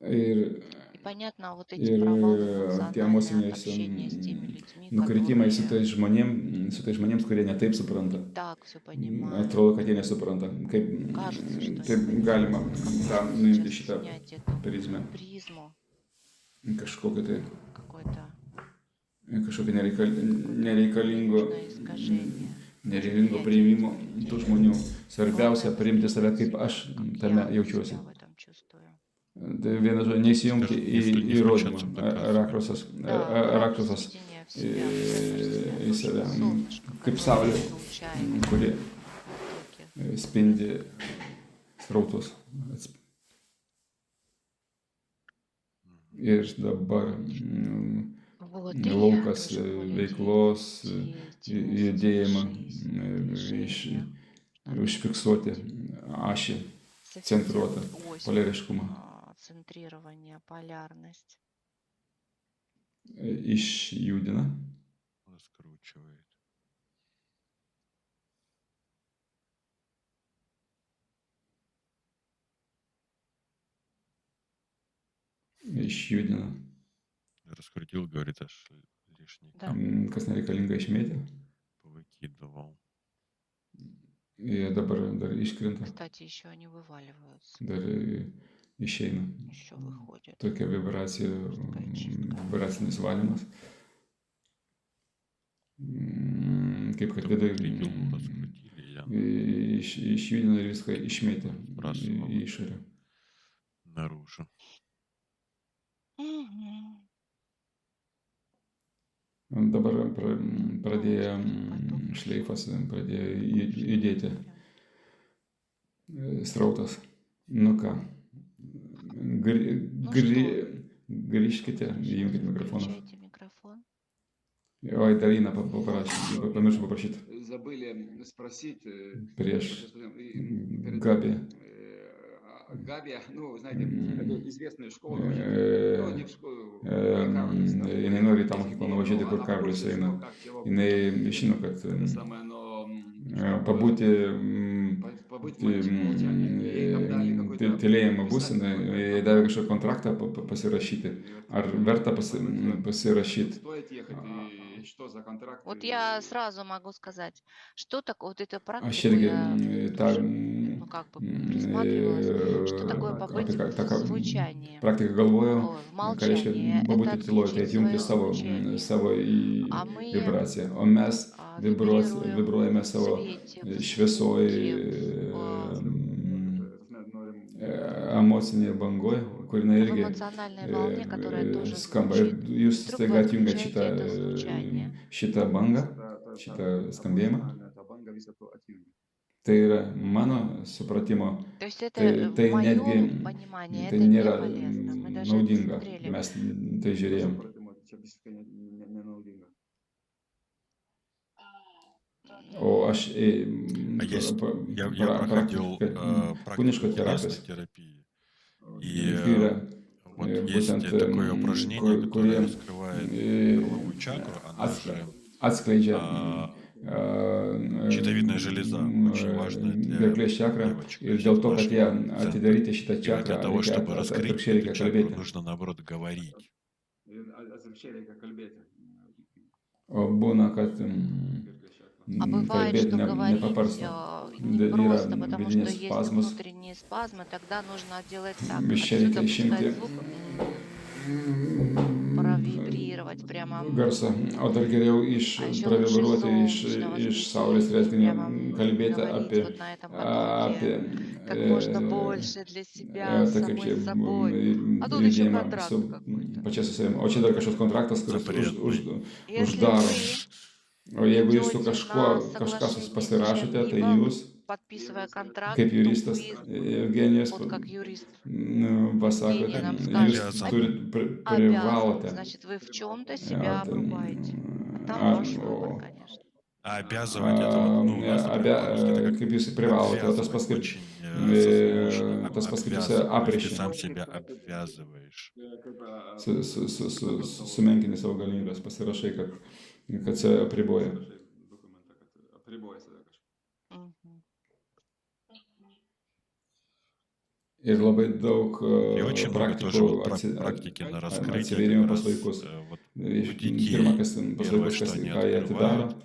Ir И И понятно, вот эти Ir провалы tie эмоциональные от emociniais общения с теми людьми, nukritimai которые su tais žmonėms, kurie netaip supranta. не так все понимают. Atrodo, kad jie nesupranta. Kaip Кажется, что taip не galima понимают. tą Как nuimti сейчас šitą снять эту prizmę. призму Kažkokio tai какое-то kažkokio nereikalingo, ненужное искажение nereikalingo восприятия priėmimo этих tų людей. žmonių. Svarbiausia Главное priimti save, воспринять kaip aš себя, как tame я jaučiuosi. себя в этом чувствую. Tai viena žodžia, neįsijungti Скажем, į если не įrodymą. включаться в доказывание. Да, Rakrusas введение в себя, в центр себя, į save, точно солнышко, kaip которое saulė, излучает kuri потоки. spindi srautus. Ir dabar Вот, laukas и тоже поле veiklos, judėjimą движения, užfiksuoti ašį, centruotą ось polariškumą. центрирование, полярность. Išjudina. Раскручивает. Išjudina. Раскрутил, говорит, аж лишний Да. Kas nereikalinga išmėtė. выкидывал. Jie dabar dar iškrenta, Кстати, еще они вываливаются, dar išeina. еще выходят. Tokia vibracija, Такая чистка. vibracinis valymas. Kaip kad vidai Внутри гилу раскрутили, я išjudina ir viską išmėtė Sbrasывал. į išorę. наружу. Мгм. Dabar pradėjo šleifas, pradėjo judėti srautas. Nu ką, grįžkite, įjunkite mikrofoną. Включайте микрофон. Oi, dar Ina paprašė, pamiršau paprašyti Забыли спросить prieš перед Gabiją. Габия, ну, знаете, это известная школа, ну, не в школу, Карлис, да. Jinai nori į tą mokyklą nuvažiuoti, kur Она Karlis просто eina. знала, как его Jinai žino, kad это самое, но pabūti побыть в молчании. Ей там дали какой-то tylėjimo писать būseną, какой-то jai davė kažkokį kontraktą pasirašyti. Ar verta pasirašyti? Стоит ехать и что за контракт? Вот я сразу могу сказать, что такое вот эта Aš практика, irgi я tą тоже, ну, как бы присматривалась, что такое побыть apie tą в звучании, praktiką galvojau, ой, в ką reiškia молчании. Это pabūti tyloje, tai отключить atjungti свое звучание. savo А мы vibraciją. O mes вибрируем vibruojame в savo свете, в šviesoje, звуке, emocinėje bangoje, kur jinai в irgi эмоциональной волне, которая тоже skamba. Ir звучит. jūs Вдруг staiga вы atjungiat отключаете это звучание. šitą bangą, šitą skambėjimą. Tai yra mano supratimo, То есть это tai в моем netgi понимании tai это не nėra полезно. Мы даже это naudinga. смотрели. Mes tai žiūrėjom. O aš А я проходил kūniško практику terapijos. телесной терапии. Tai И yra вот есть būtent такое упражнение, которое kurie раскрывает горловую чакру, она же atskleidžia щитовидная железа, очень важная для gerklės čakrą девочек. ir dėl to, kad ją Центр. atidaryti šitą И čakrą, для того, reikia чтобы раскрыть atvirkščiai reikia эту чакру, kalbėti. нужно, наоборот, говорить. O būna, kad А бывает, kalbėti что говорить nepaprasta. не Yra просто, потому что vidinis есть spazmas. внутренние спазмы, тогда нужно делать так. Iš čia reikia Отсюда пускать išimti звук, провибрировать прямо. garsą, o dar geriau А еще лучше pravibruoti солнечного iš светила, saulės reiškinio, прямо kalbėti говорить apie, вот на этом потоке, как можно больше для себя, tai kaip самой čia собой. А тут еще judėjimą контракт su какой-то. pačia su savimi. O čia dar kažkoks kontraktas, kuris Запретный. Если uždaro. вы O jeigu jūs su идете kažką на соглашение с pasirašote, tai чем-либо, jūs, подписывая контракт, kaip то juristas вы, Евgenijus вот как юрист, pasakote, Евгений нам jūs скажет, turit обязан, privalote. значит, вы в чем-то себя обрубаете. А там A- ваш выбор, o- конечно. А обязывать это вот, ну, у нас, например, по-русски это kaip jūs privalote, o tas обвязывать, paskui, очень сложно. tas paskui visi Обвязывать, ты apriši, сам себя обвязываешь. sumenkini savo galimybės, pasirašai, kad save apriboja. Мгм. Ir labai daug И очень много тоже praktikų вот практики на раскрытие, atsivėrimo как pas раз vaikus. вот у Pirma, детей. kas pas Первое, vaikus, что kas, они ką jie atidaro, открывают,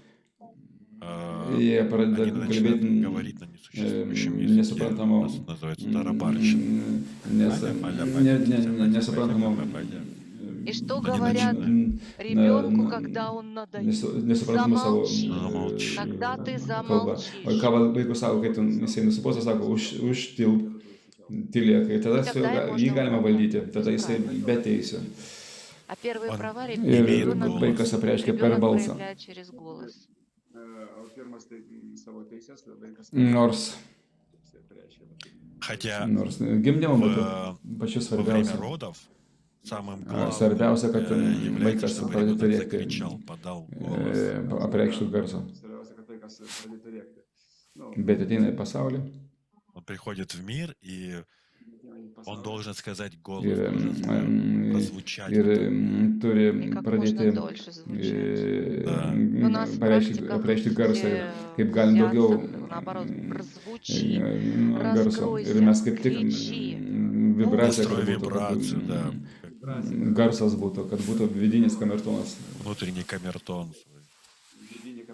jie они pradeda начинают kalbėti говорить на несуществующем языке. nesuprantamu, У нас называется тарабарщина. nesuprantamu И что Они говорят начинают. ребенку, когда он надоест? nesuprantamu savo Замолчи. Когда ты kalbą. O ką замолчишь, vaikus sako, kai jisai nusibosta, sako, užtilp, tylėk. Ir tada jį galima valdyti, tada jisai be teisų. а первые Он права Ir имеет ребенок vaikas apreiškia per ребенок balsą. проявляет через голос. O pirmas tai savo teises, vaikas Nors reiškia. Хотя gimdymo metu pačiu во время svarbiausia. родов самым главным Svarbiausia, kad является, vaikas чтобы pradėtų ребенок rėkti, закричал, подал голос. apreikštų garsą. Svarbiausia, kad vaikas pradėtų rėkti. Nu, Bet ateina į pasaulį Он приходит в мир, и он должен сказать голос, ir, должен прозвучать. ir turi И как pradėti можно дольше звучать. У нас в apreikšti практиках garsą, все kaip galint daugiau сеансах, наоборот, прозвучи, garso. Ir mes kaip tik кричи. vibraciją, Настрой kad būtų, вибрацию, да. kad garsas būtų, kad būtų vidinis kamertonas. Внутренний камертон свой.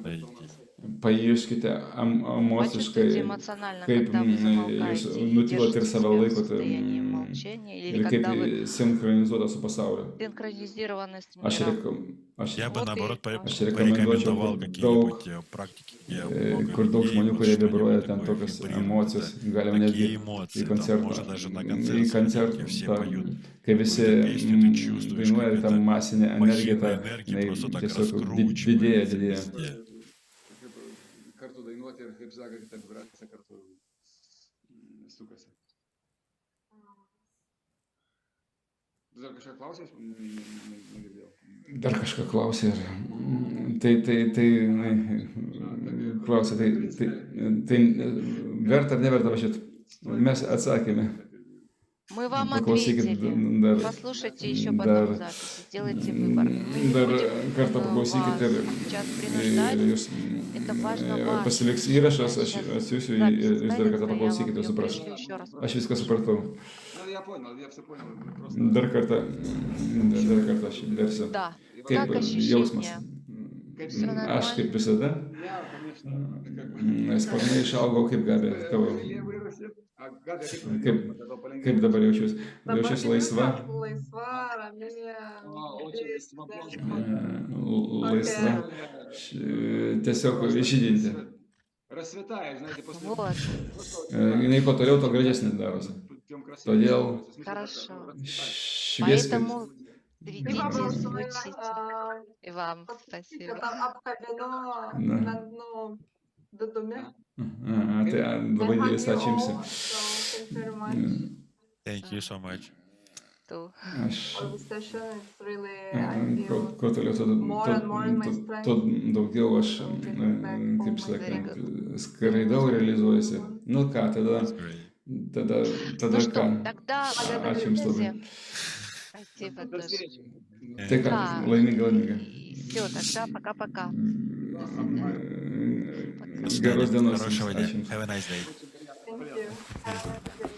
найти. Pajuskite emociškai, Почувствуйте эмоционально, kaip когда вы jūs замолкаете и nutilot ir держите save себя в laikote состоянии молчания, ir или kaip когда вы sinchronizuota su pasauliu. синхронизированы с Aš, миром. Я бы, Вот наоборот, и aš порекомендовал rekomenduočiau какие-нибудь практики, где много kur daug людей, žmonių, вот kurie что-нибудь vibruoja ten такое tokios вибрирует, emocijos, да. galima netgi Такие эмоции, į там, koncertą, может даже на į концерт koncertą, сходить, где все tam, поют kai visi какую-то песню, ты чувствуешь, dainuoja ir как tam эта masinė energija, махина ta, энергии просто так tiesiog раскручивается didėja. везде. Kaip kartu dainuoti ir, kaip sakė, ta vibracija kartu sukasi. Tu dar kažką klausės? Negirdėjau. Dar kažką klausė ir klausė, tai verta ar neverta važiuoti? Mes atsakėme. Мы вам Paklausykit ответили. dar, Послушайте еще dar, потом запись, сделайте выбор. Мы не dar будем kartą paklausykit ir сейчас принуждать. jūs Это важно ваше. pasiliks įrašas, aš Сейчас atsiųsiu запись ir jūs dar kartą останется, я вам paklausykit ir ее suprasit. пришлю еще раз. Aš viską supratau. Nu, я понял, я все понял. Просто... Dar kartą aš versiu. Да. Kaip Как jausmas? ощущение? Kaip Всё нормально? Aš kaip visada, Ne, конечно. sparnai išaugau kaip Gabė. Tavo. Jie vairuosi. A, Gabė, Kaip- Kaip dabar jaučiuosi? Jaučiuosi laisva? Laisva, rami. O čia laisva Laisva. Tiesiog žydinti. Расцветает, знаете, после... Вот. Jinai kuo toliau, to gražesnė darosi. Todėl Хорошо. švieskit. Поэтому светите, звучите. И вам Kad спасибо. tam apkabinu, Na. nu, vidumi. Tai labai didelis ačiū jums. Thank you very much Thank you so much. Ту. Aš, for the session. It's really, I feel kuo toliau, tuo daugiau aš, kaip sakant, skraidau ir realizuojuosi. Nu ką, tada Ну ką? что, тогда Ačiū jums labai. спасибо тоже. Tai ką, Да. laiminga. Все, тогда пока-пока. Geros dienos. Хорошего Ačiū дня. jums. Have a nice day. thank you.